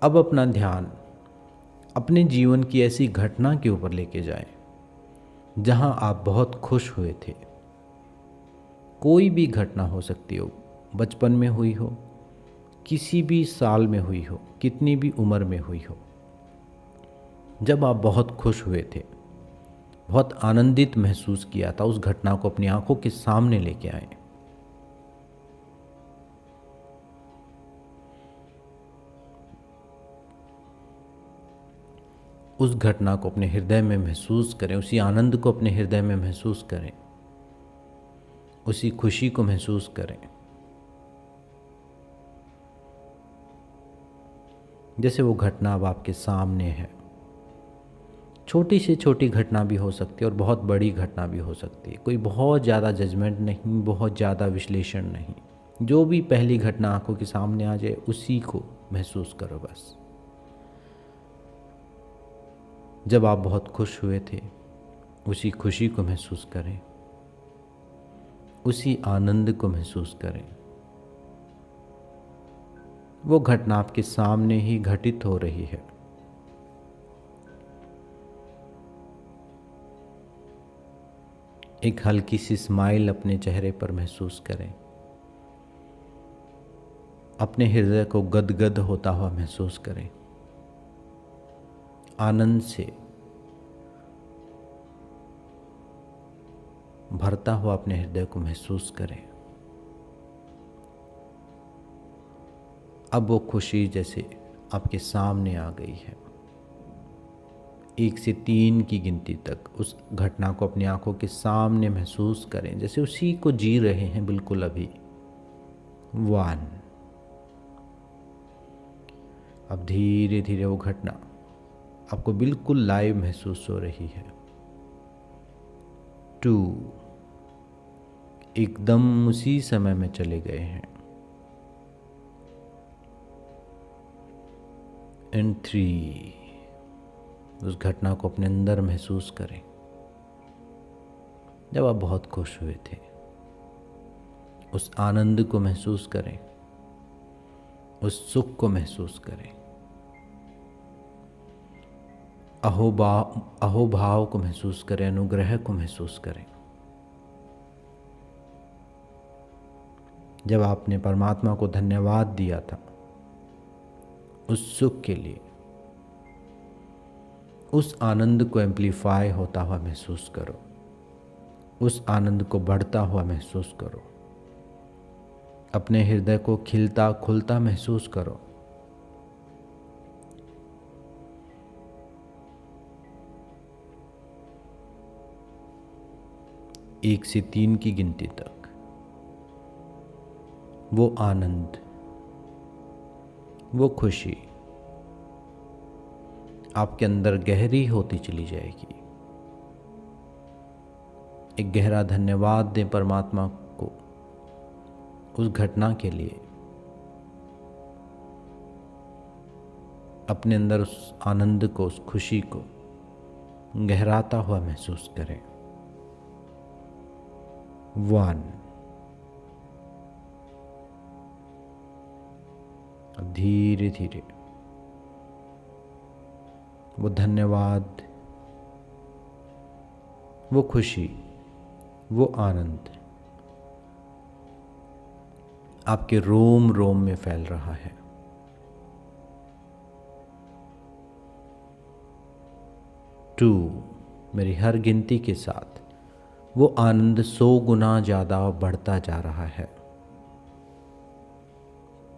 अब अपना ध्यान अपने जीवन की ऐसी घटना के ऊपर लेके जाएं जहां आप बहुत खुश हुए थे। कोई भी घटना हो सकती हो, बचपन में हुई हो, किसी भी साल में हुई हो, कितनी भी उम्र में हुई हो। जब आप बहुत खुश हुए थे, बहुत आनंदित महसूस किया था, उस घटना को अपनी आंखों के सामने लेके आए। उस घटना को अपने हृदय में महसूस करें, उसी आनंद को अपने हृदय में महसूस करें, उसी खुशी को महसूस करें। जैसे वो घटना अब आपके सामने है, छोटी से छोटी घटना भी हो सकती है और बहुत बड़ी घटना भी हो सकती है। कोई बहुत ज़्यादा जजमेंट नहीं, बहुत ज़्यादा विश्लेषण नहीं। जो भी पहली घटना आंखों के सामने आ जाए उसी को महसूस करो बस। जब आप बहुत खुश हुए थे उसी खुशी को महसूस करें, उसी आनंद को महसूस करें। वो घटना आपके सामने ही घटित हो रही है। एक हल्की सी स्माइल अपने चेहरे पर महसूस करें। अपने हृदय को गदगद होता हुआ महसूस करें। आनंद से भरता हुआ अपने हृदय को महसूस करें। अब वो खुशी जैसे आपके सामने आ गई है। 1 से 3 की गिनती तक उस घटना को अपनी आंखों के सामने महसूस करें, जैसे उसी को जी रहे हैं बिल्कुल अभी। 1। अब धीरे धीरे वो घटना आपको बिल्कुल लाइव महसूस हो रही है। 2। एकदम उसी समय में चले गए हैं। एंड 3। उस घटना को अपने अंदर महसूस करें जब आप बहुत खुश हुए थे। उस आनंद को महसूस करें, उस सुख को महसूस करें, अहोभाव को महसूस करें, अनुग्रह को महसूस करें। जब आपने परमात्मा को धन्यवाद दिया था उस सुख के लिए, उस आनंद को एम्प्लीफाई होता हुआ महसूस करो, उस आनंद को बढ़ता हुआ महसूस करो। अपने हृदय को खिलता खुलता महसूस करो। एक से 3 की गिनती तक वो आनंद, वो खुशी आपके अंदर गहरी होती चली जाएगी। एक गहरा धन्यवाद दें परमात्मा को उस घटना के लिए। अपने अंदर उस आनंद को, उस खुशी को गहराता हुआ महसूस करें। 1। अब धीरे धीरे वो धन्यवाद, वो खुशी, वो आनंद आपके रोम रोम में फैल रहा है। 2। मेरी हर गिनती के साथ वो आनंद 100 गुना ज़्यादा बढ़ता जा रहा है।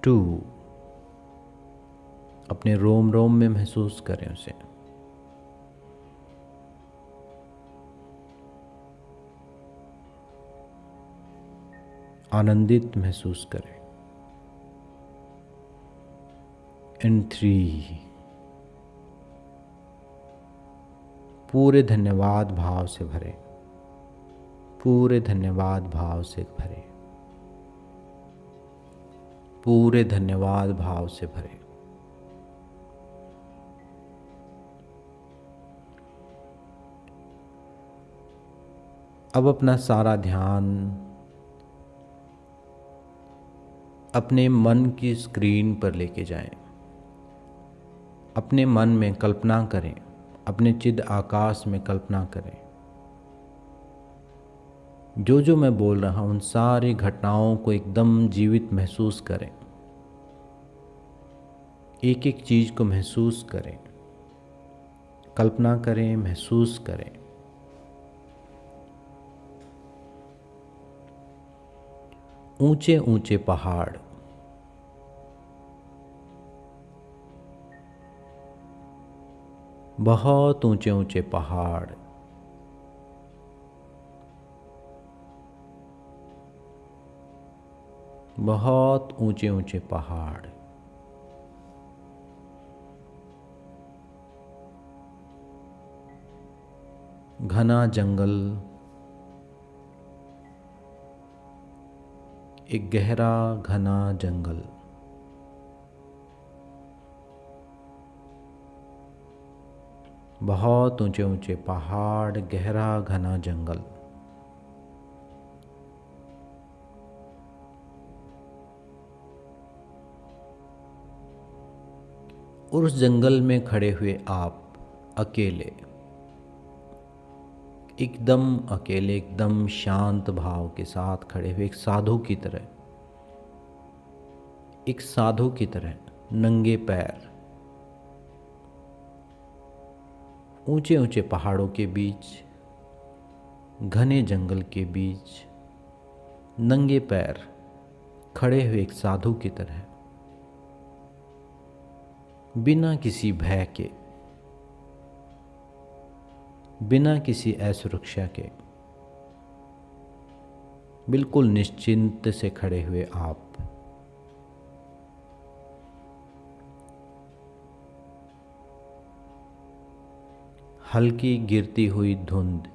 2। अपने रोम रोम में महसूस करें उसे। आनंदित महसूस करें। एंड 3। पूरे धन्यवाद भाव से भरे, पूरे धन्यवाद भाव से भरे, पूरे धन्यवाद भाव से भरे। अब अपना सारा ध्यान अपने मन की स्क्रीन पर लेके जाएं। अपने मन में कल्पना करें, अपने चिद आकाश में कल्पना करें। जो जो मैं बोल रहा हूं उन सारी घटनाओं को एकदम जीवित महसूस करें। एक एक चीज को महसूस करें, कल्पना करें, महसूस करें। ऊंचे ऊंचे पहाड़, बहुत ऊंचे ऊंचे पहाड़, बहुत ऊंचे ऊंचे पहाड़, घना जंगल, एक गहरा घना जंगल। बहुत ऊंचे ऊंचे पहाड़, गहरा घना जंगल। और उस जंगल में खड़े हुए आप अकेले, एकदम अकेले, एकदम शांत भाव के साथ खड़े हुए, एक साधु की तरह, एक साधु की तरह, नंगे पैर, ऊंचे ऊंचे पहाड़ों के बीच, घने जंगल के बीच, नंगे पैर खड़े हुए एक साधु की तरह, बिना किसी भय के, बिना किसी असुरक्षा के, बिल्कुल निश्चिंत से खड़े हुए आप हल्की गिरती हुई धुंध,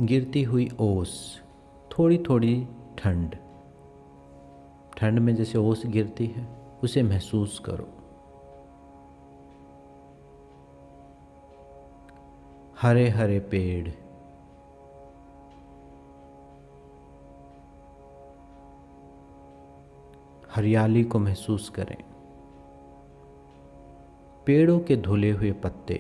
गिरती हुई ओस, थोड़ी थोड़ी ठंड, ठंड में जैसे ओस गिरती है उसे महसूस करो। हरे हरे पेड़, हरियाली को महसूस करें। पेड़ों के धुले हुए पत्ते,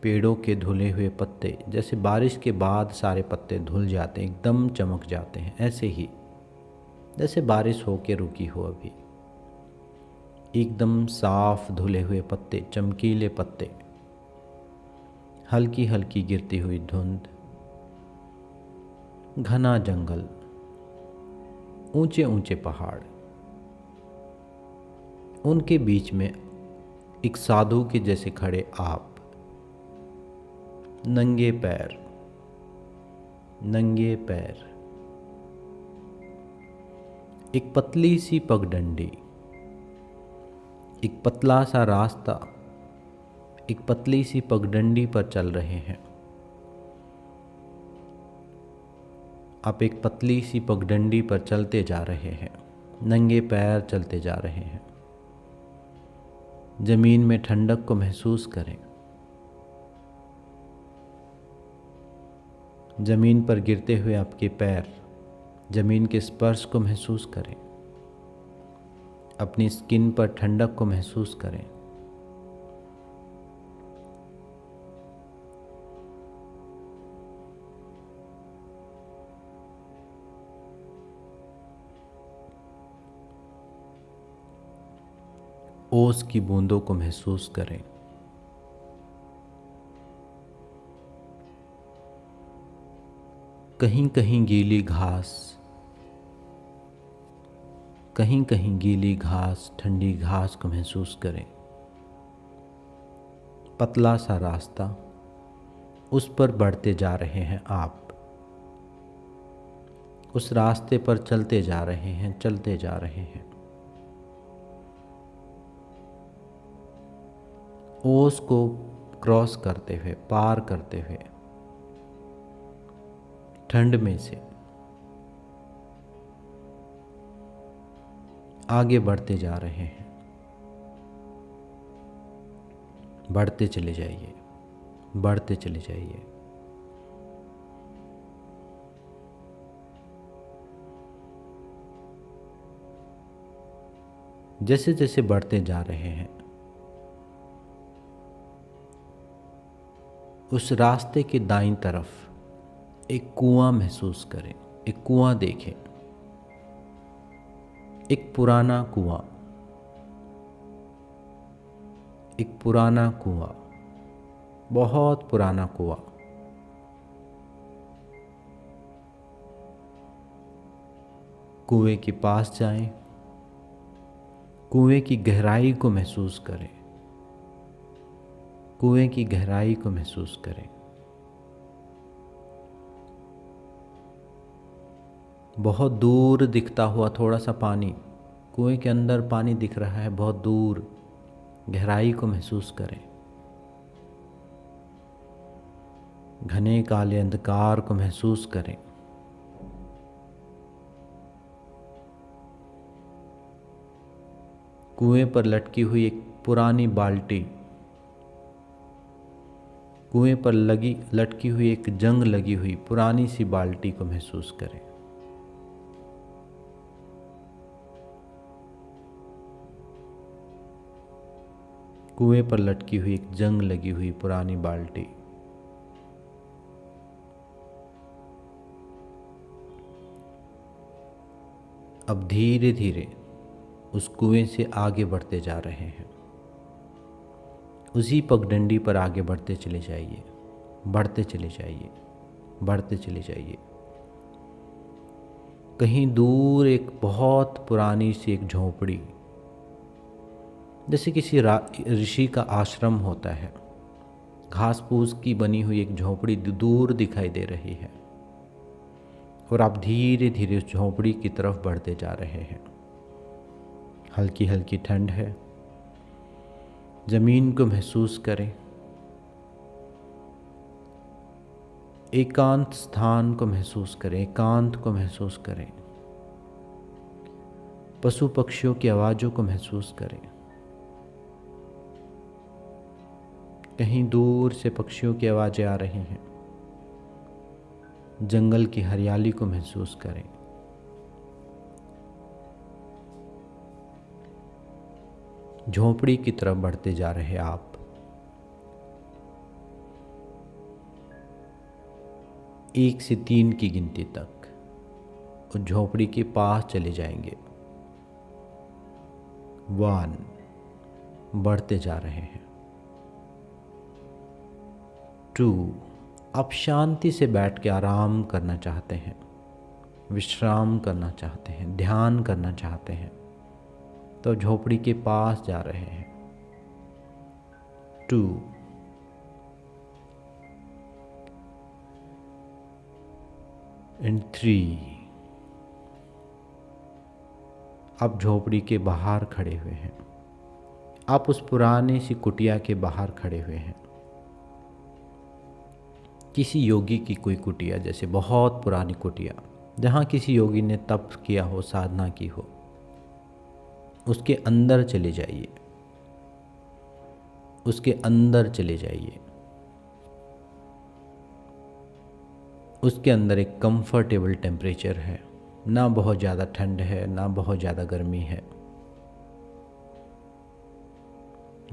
पेड़ों के धुले हुए पत्ते, जैसे बारिश के बाद सारे पत्ते धुल जाते हैं, एकदम चमक जाते हैं, ऐसे ही जैसे बारिश होके रुकी हो अभी, एकदम साफ धुले हुए पत्ते, चमकीले पत्ते, हल्की हल्की गिरती हुई धुंध, घना जंगल, ऊंचे ऊंचे पहाड़, उनके बीच में एक साधु के जैसे खड़े आप, नंगे पैर, नंगे पैर, एक पतली सी पगडंडी, एक पतला सा रास्ता, एक पतली सी पगडंडी पर चल रहे हैं। आप एक पतली सी पगडंडी पर चलते जा रहे हैं, नंगे पैर चलते जा रहे हैं। जमीन में ठंडक को महसूस करें। जमीन पर गिरते हुए आपके पैर, जमीन के स्पर्श को महसूस करें। अपनी स्किन पर ठंडक को महसूस करें। ओस की बूंदों को महसूस करें। कहीं कहीं गीली घास, कहीं कहीं गीली घास, ठंडी घास को महसूस करें। पतला सा रास्ता, उस पर बढ़ते जा रहे हैं आप, उस रास्ते पर चलते जा रहे हैं, चलते जा रहे हैं। ओस को क्रॉस करते हुए, पार करते हुए, ठंड में से आगे बढ़ते जा रहे हैं। बढ़ते चले जाइए, बढ़ते चले जाइए। जैसे जैसे बढ़ते जा रहे हैं, उस रास्ते के दाईं तरफ एक कुआं महसूस करें, एक कुआं देखें, एक पुराना कुआं, एक पुराना कुआं, बहुत पुराना कुआं। कुएं के पास जाएं, कुएं की गहराई को महसूस करें, कुएं की गहराई को महसूस करें। बहुत दूर दिखता हुआ थोड़ा सा पानी, कुएं के अंदर पानी दिख रहा है बहुत दूर, गहराई को महसूस करें, घने काले अंधकार को महसूस करें। कुएं पर लटकी हुई एक पुरानी बाल्टी, कुएं पर लटकी हुई एक जंग लगी हुई पुरानी सी बाल्टी को महसूस करें। कुएं पर लटकी हुई एक जंग लगी हुई पुरानी बाल्टी। अब धीरे धीरे उस कुएं से आगे बढ़ते जा रहे हैं। उसी पगडंडी पर आगे बढ़ते चले जाइए, बढ़ते चले जाइए, बढ़ते चले जाइए। कहीं दूर एक बहुत पुरानी सी एक झोपड़ी, जैसे किसी ऋषि का आश्रम होता है, घास फूस की बनी हुई एक झोपड़ी दूर दिखाई दे रही है। और आप धीरे धीरे उस झोपड़ी की तरफ बढ़ते जा रहे हैं। हल्की हल्की ठंड है, जमीन को महसूस करें, एकांत स्थान को महसूस करें, एकांत को महसूस करें, पशु पक्षियों की आवाज़ों को महसूस करें। कहीं दूर से पक्षियों की आवाज़ें आ रही हैं। जंगल की हरियाली को महसूस करें। झोपड़ी की तरफ बढ़ते जा रहे आप। एक से 3 की गिनती तक उस झोपड़ी के पास चले जाएंगे। 1, बढ़ते जा रहे हैं। 2, आप शांति से बैठ के आराम करना चाहते हैं, विश्राम करना चाहते हैं, ध्यान करना चाहते हैं, तो झोपड़ी के पास जा रहे हैं। 2, and 3, आप झोपड़ी के बाहर खड़े हुए हैं। आप उस पुरानी सी कुटिया के बाहर खड़े हुए हैं। किसी योगी की कोई कुटिया, जैसे बहुत पुरानी कुटिया जहाँ किसी योगी ने तप किया हो, साधना की हो, उसके अंदर चले जाइए, उसके अंदर चले जाइए। उसके अंदर एक कंफर्टेबल टेम्परेचर है, ना बहुत ज़्यादा ठंड है ना बहुत ज़्यादा गर्मी है।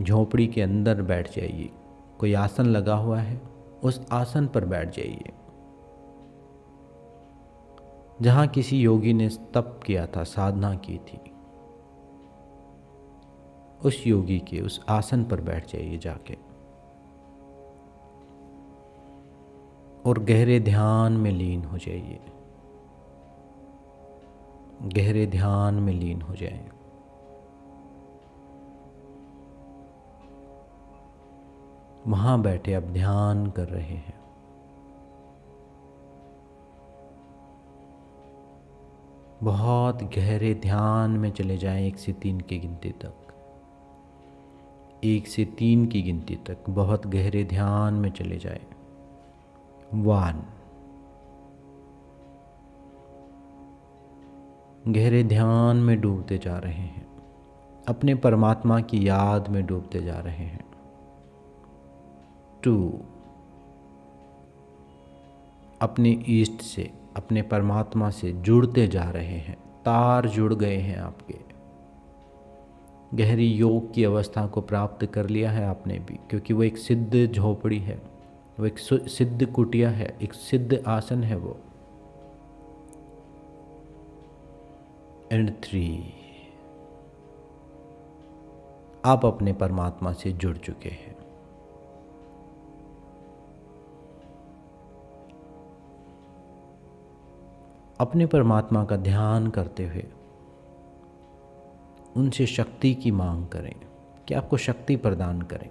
झोपड़ी के अंदर बैठ जाइए। कोई आसन लगा हुआ है, उस आसन पर बैठ जाइए जहाँ किसी योगी ने तप किया था, साधना की थी। उस योगी के उस आसन पर बैठ जाइए जाके, और गहरे ध्यान में लीन हो जाइए। गहरे ध्यान में लीन हो जाएं। वहाँ बैठे अब ध्यान कर रहे हैं। बहुत गहरे ध्यान में चले जाएं 1 से 3 की गिनती तक। 1 से 3 की गिनती तक बहुत गहरे ध्यान में चले जाएं। 1, गहरे ध्यान में डूबते जा रहे हैं, अपने परमात्मा की याद में डूबते जा रहे हैं। 2, अपने ईष्ट से, अपने परमात्मा से जुड़ते जा रहे हैं। तार जुड़ गए हैं आपके। गहरी योग की अवस्था को प्राप्त कर लिया है आपने भी, क्योंकि वो एक सिद्ध झोपड़ी है, वो एक सिद्ध कुटिया है, एक सिद्ध आसन है वो। एंड 3, आप अपने परमात्मा से जुड़ चुके हैं। अपने परमात्मा का ध्यान करते हुए उनसे शक्ति की मांग करें कि आपको शक्ति प्रदान करें।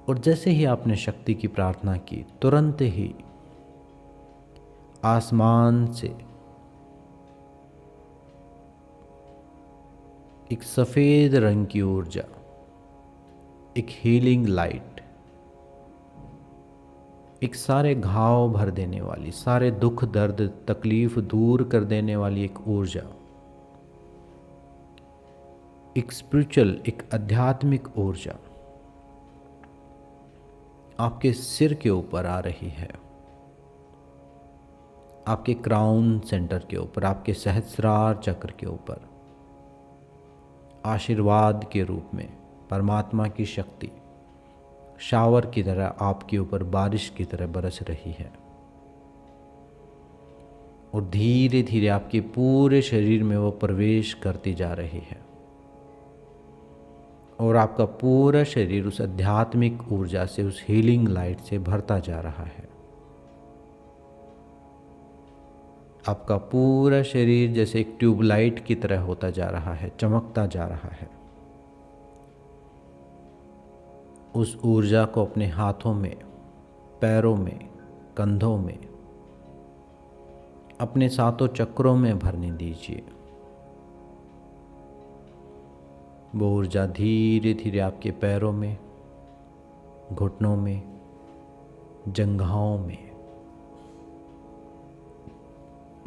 और जैसे ही आपने शक्ति की प्रार्थना की, तुरंत ही आसमान से एक सफ़ेद रंग की ऊर्जा, एक हीलिंग लाइट, एक सारे घाव भर देने वाली, सारे दुख दर्द तकलीफ दूर कर देने वाली एक ऊर्जा, एक स्पिरिचुअल, एक आध्यात्मिक ऊर्जा आपके सिर के ऊपर आ रही है, आपके क्राउन सेंटर के ऊपर, आपके सहस्रार चक्र के ऊपर, आशीर्वाद के रूप में परमात्मा की शक्ति शावर की तरह आपके ऊपर बारिश की तरह बरस रही है और धीरे धीरे आपके पूरे शरीर में वो प्रवेश करती जा रही है और आपका पूरा शरीर उस आध्यात्मिक ऊर्जा से, उस हीलिंग लाइट से भरता जा रहा है। आपका पूरा शरीर जैसे एक ट्यूबलाइट की तरह होता जा रहा है, चमकता जा रहा है। उस ऊर्जा को अपने हाथों में, पैरों में, कंधों में, अपने सातों चक्रों में भरने दीजिए। वो ऊर्जा धीरे धीरे आपके पैरों में, घुटनों में, जंघाओं में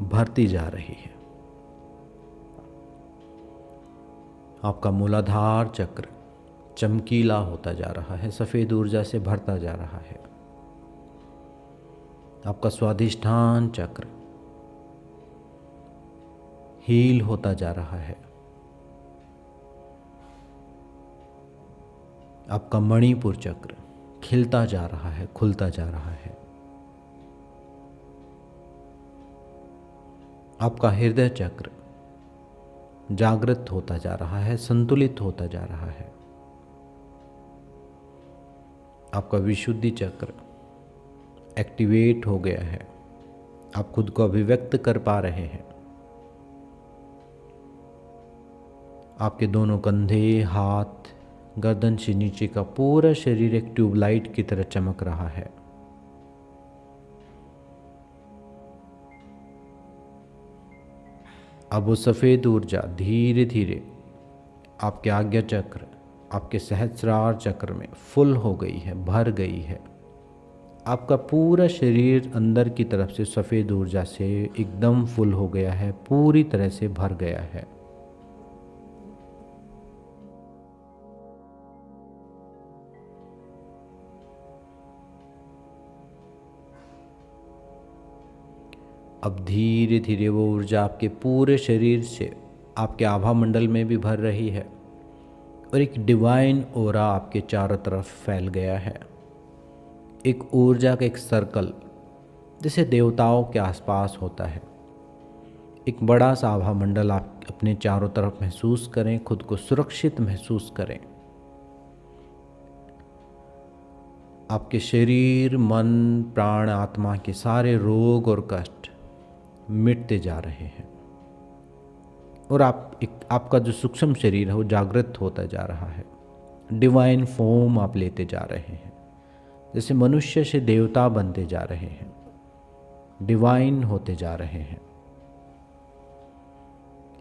भरती जा रही है। आपका मूलाधार चक्र चमकीला होता जा रहा है, सफ़ेद ऊर्जा से भरता जा रहा है। आपका स्वाधिष्ठान चक्र हील होता जा रहा है। आपका मणिपुर चक्र खिलता जा रहा है, खुलता जा रहा है। आपका हृदय चक्र जागृत होता जा रहा है, संतुलित होता जा रहा है। आपका विशुद्धि चक्र एक्टिवेट हो गया है, आप खुद को अभिव्यक्त कर पा रहे हैं। आपके दोनों कंधे, हाथ, गर्दन से नीचे का पूरा शरीर एक ट्यूबलाइट की तरह चमक रहा है। अब वो सफ़ेद ऊर्जा धीरे धीरे आपके आज्ञा चक्र, आपके सहस्रार चक्र में फुल हो गई है, भर गई है। आपका पूरा शरीर अंदर की तरफ से सफ़ेद ऊर्जा से एकदम फुल हो गया है, पूरी तरह से भर गया है। अब धीरे धीरे वो ऊर्जा आपके पूरे शरीर से आपके आभा मंडल में भी भर रही है और एक डिवाइन ऑरा आपके चारों तरफ फैल गया है। एक ऊर्जा का एक सर्कल जैसे देवताओं के आसपास होता है, एक बड़ा सा आभा मंडल आप अपने चारों तरफ महसूस करें, खुद को सुरक्षित महसूस करें। आपके शरीर, मन, प्राण, आत्मा के सारे रोग और कष्ट मिटते जा रहे हैं और आपका जो सूक्ष्म शरीर है वो जागृत होता जा रहा है। डिवाइन फॉर्म आप लेते जा रहे हैं, जैसे मनुष्य से देवता बनते जा रहे हैं, डिवाइन होते जा रहे हैं।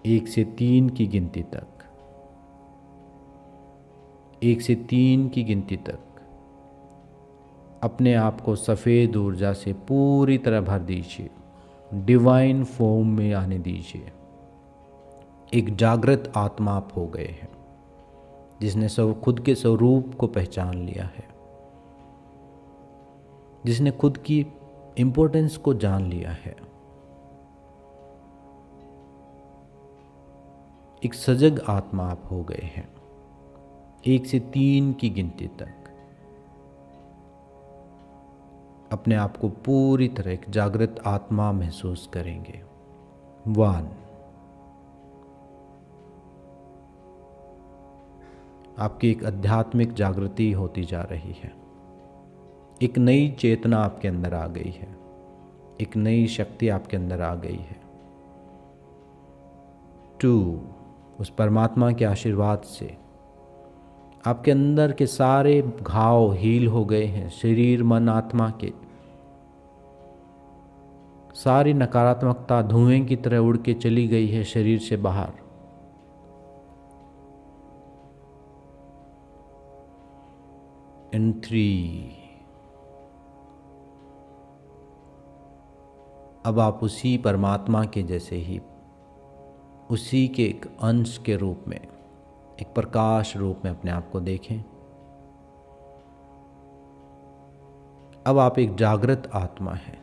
1 से 3 की गिनती तक, 1 से 3 की गिनती तक अपने आप को सफ़ेद ऊर्जा से पूरी तरह भर दीजिए, डिवाइन फॉर्म में आने दीजिए। एक जागृत आत्मा आप हो गए हैं जिसने खुद के स्वरूप को पहचान लिया है, जिसने खुद की इम्पोर्टेंस को जान लिया है। एक सजग आत्मा आप हो गए हैं। 1 से 3 की गिनती तक अपने आप को पूरी तरह एक जागृत आत्मा महसूस करेंगे। 1, आपकी एक आध्यात्मिक जागृति होती जा रही है। एक नई चेतना आपके अंदर आ गई है, एक नई शक्ति आपके अंदर आ गई है। 2, उस परमात्मा के आशीर्वाद से आपके अंदर के सारे घाव हील हो गए हैं। शरीर, मन, आत्मा के सारी नकारात्मकता धुएं की तरह उड़ के चली गई है शरीर से बाहर। इन 3। अब आप उसी परमात्मा के जैसे ही, उसी के एक अंश के रूप में, एक प्रकाश रूप में अपने आप को देखें। अब आप एक जागृत आत्मा है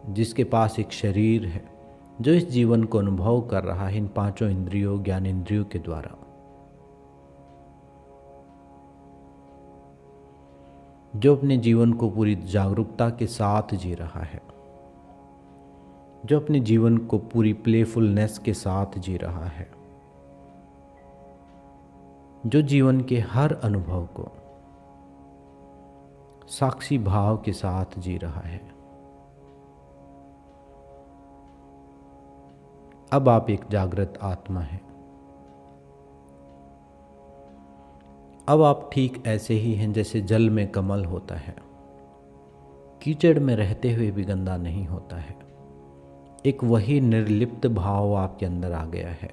जिसके पास एक शरीर है, जो इस जीवन को अनुभव कर रहा है इन 5 इंद्रियों, ज्ञान इंद्रियों के द्वारा। जो अपने जीवन को पूरी जागरूकता के साथ जी रहा है, जो अपने जीवन को पूरी प्लेफुलनेस के साथ जी रहा है, जो जीवन के हर अनुभव को साक्षी भाव के साथ जी रहा है। अब आप एक जागृत आत्मा हैं। अब आप ठीक ऐसे ही हैं जैसे जल में कमल होता है, कीचड़ में रहते हुए भी गंदा नहीं होता है। एक वही निर्लिप्त भाव आपके अंदर आ गया है।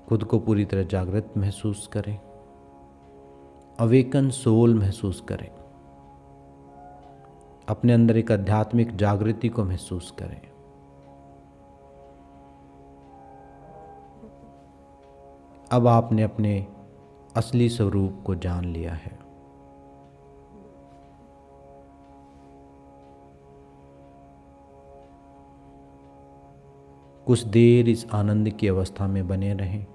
खुद को पूरी तरह जागृत महसूस करें, अवेकन सोल महसूस करें, अपने अंदर एक आध्यात्मिक जागृति को महसूस करें। अब आपने अपने असली स्वरूप को जान लिया है। कुछ देर इस आनंद की अवस्था में बने रहें।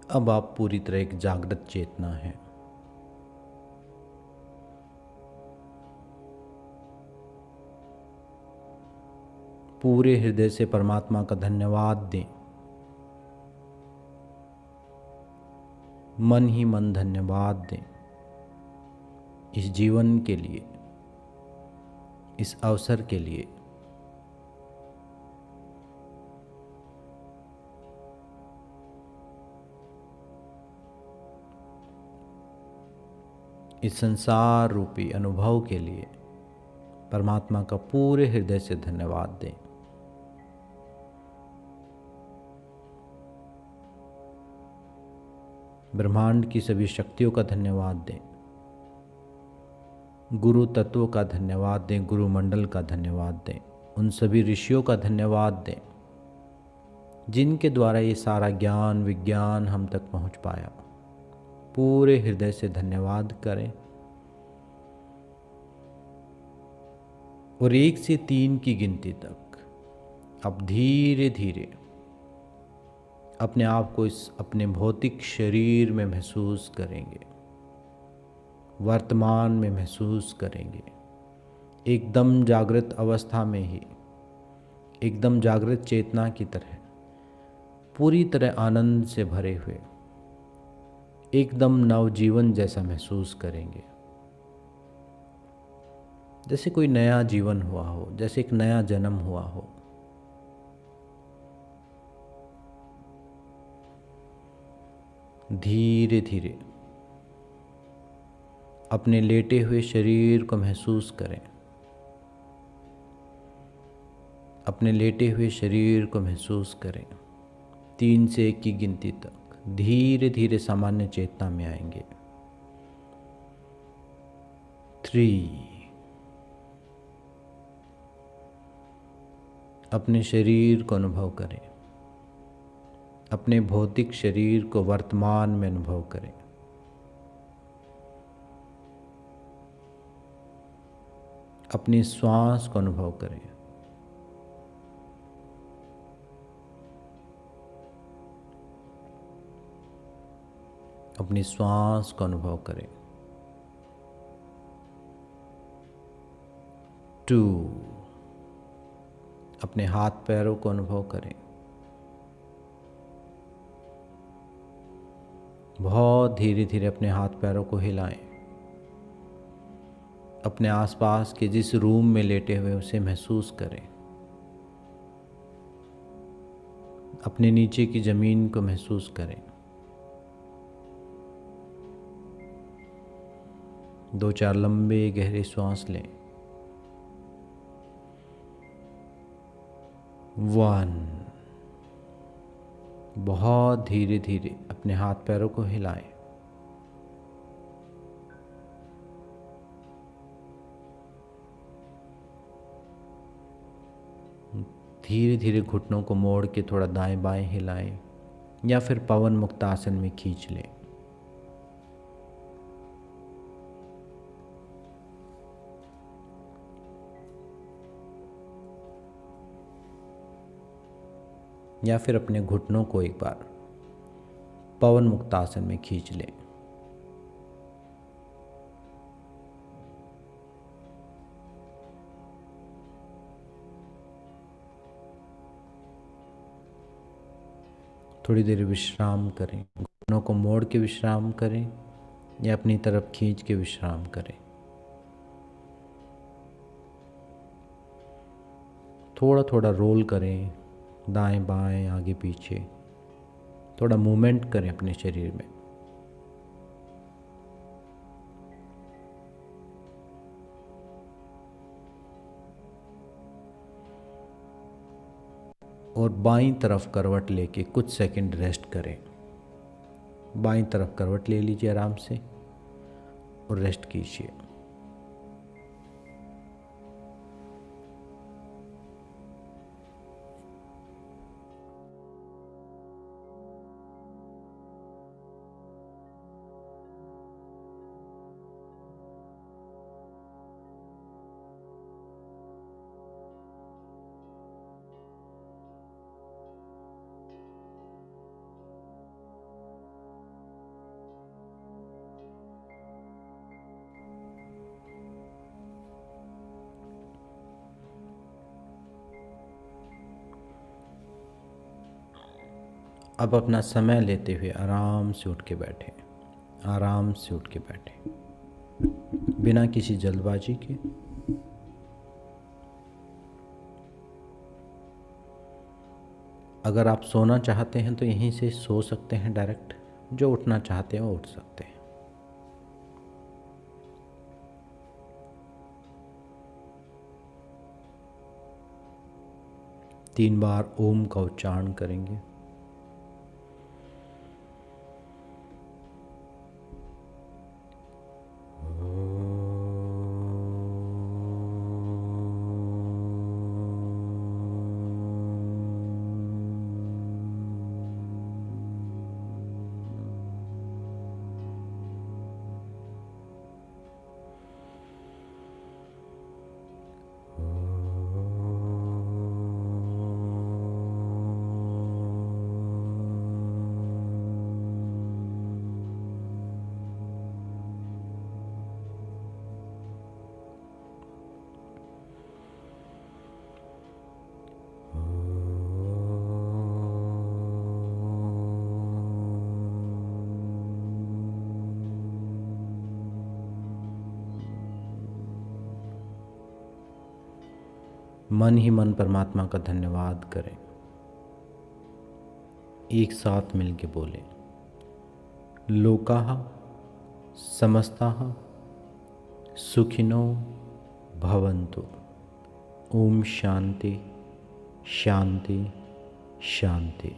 अब आप पूरी तरह एक जागृत चेतना है। पूरे हृदय से परमात्मा का धन्यवाद दें। मन ही मन धन्यवाद दें इस जीवन के लिए, इस अवसर के लिए। इस संसार रूपी अनुभव के लिए परमात्मा का पूरे हृदय से धन्यवाद दें। ब्रह्मांड की सभी शक्तियों का धन्यवाद दें, गुरु तत्वों का धन्यवाद दें, गुरु मंडल का धन्यवाद दें, उन सभी ऋषियों का धन्यवाद दें जिनके द्वारा ये सारा ज्ञान विज्ञान हम तक पहुंच पाया। पूरे हृदय से धन्यवाद करें और 1 से 3 की गिनती तक अब धीरे धीरे अपने आप को इस अपने भौतिक शरीर में महसूस करेंगे, वर्तमान में महसूस करेंगे, एकदम जागृत अवस्था में ही, एकदम जागृत चेतना की तरह, पूरी तरह आनंद से भरे हुए, एकदम नवजीवन जैसा महसूस करेंगे। जैसे कोई नया जीवन हुआ हो, जैसे एक नया जन्म हुआ हो। धीरे धीरे अपने लेटे हुए शरीर को महसूस करें। अपने लेटे हुए शरीर को महसूस करें। 3 से 1 की गिनती तक धीरे धीरे सामान्य चेतना में आएंगे। 3 अपने शरीर को अनुभव करें, अपने भौतिक शरीर को वर्तमान में अनुभव करें। अपनी श्वास को अनुभव करें। अपनी श्वास को अनुभव करें। 2, अपने हाथ पैरों को अनुभव करें। बहुत धीरे धीरे अपने हाथ पैरों को हिलाएं। अपने आसपास के जिस रूम में लेटे हुए उसे महसूस करें। अपने नीचे की जमीन को महसूस करें। 2-4 लंबे गहरे श्वास लें। 1, बहुत धीरे धीरे अपने हाथ पैरों को हिलाएं। धीरे धीरे घुटनों को मोड़ के थोड़ा दाएं बाएं हिलाएं या फिर पवन मुक्त आसन में खींच लें। या फिर अपने घुटनों को एक बार पवन मुक्त आसन में खींच लें। थोड़ी देर विश्राम करें। घुटनों को मोड़ के विश्राम करें या अपनी तरफ खींच के विश्राम करें। थोड़ा थोड़ा रोल करें, दाएं बाएं आगे पीछे, थोड़ा मूवमेंट करें अपने शरीर में। और बाईं तरफ करवट लेके कुछ सेकंड रेस्ट करें। बाईं तरफ करवट ले लीजिए आराम से और रेस्ट कीजिए। अब अपना समय लेते हुए आराम से उठ के बैठें। आराम से उठ के बैठें, बिना किसी जल्दबाजी के। अगर आप सोना चाहते हैं तो यहीं से सो सकते हैं डायरेक्ट। जो उठना चाहते हैं वो उठ सकते हैं। तीन बार ओम का उच्चारण करेंगे। मन ही मन परमात्मा का धन्यवाद करें। एक साथ मिलके बोले, लोकाः समस्ताः सुखिनो भवन्तु। ओम शांति शांति शांति।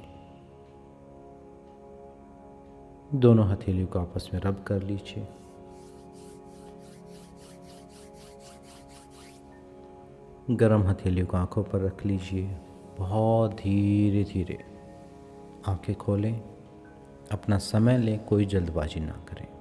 दोनों हथेलियों को आपस में रब कर लीजिए। गरम हथेली को आंखों पर रख लीजिए। बहुत धीरे धीरे आंखें खोलें। अपना समय लें, कोई जल्दबाजी ना करें।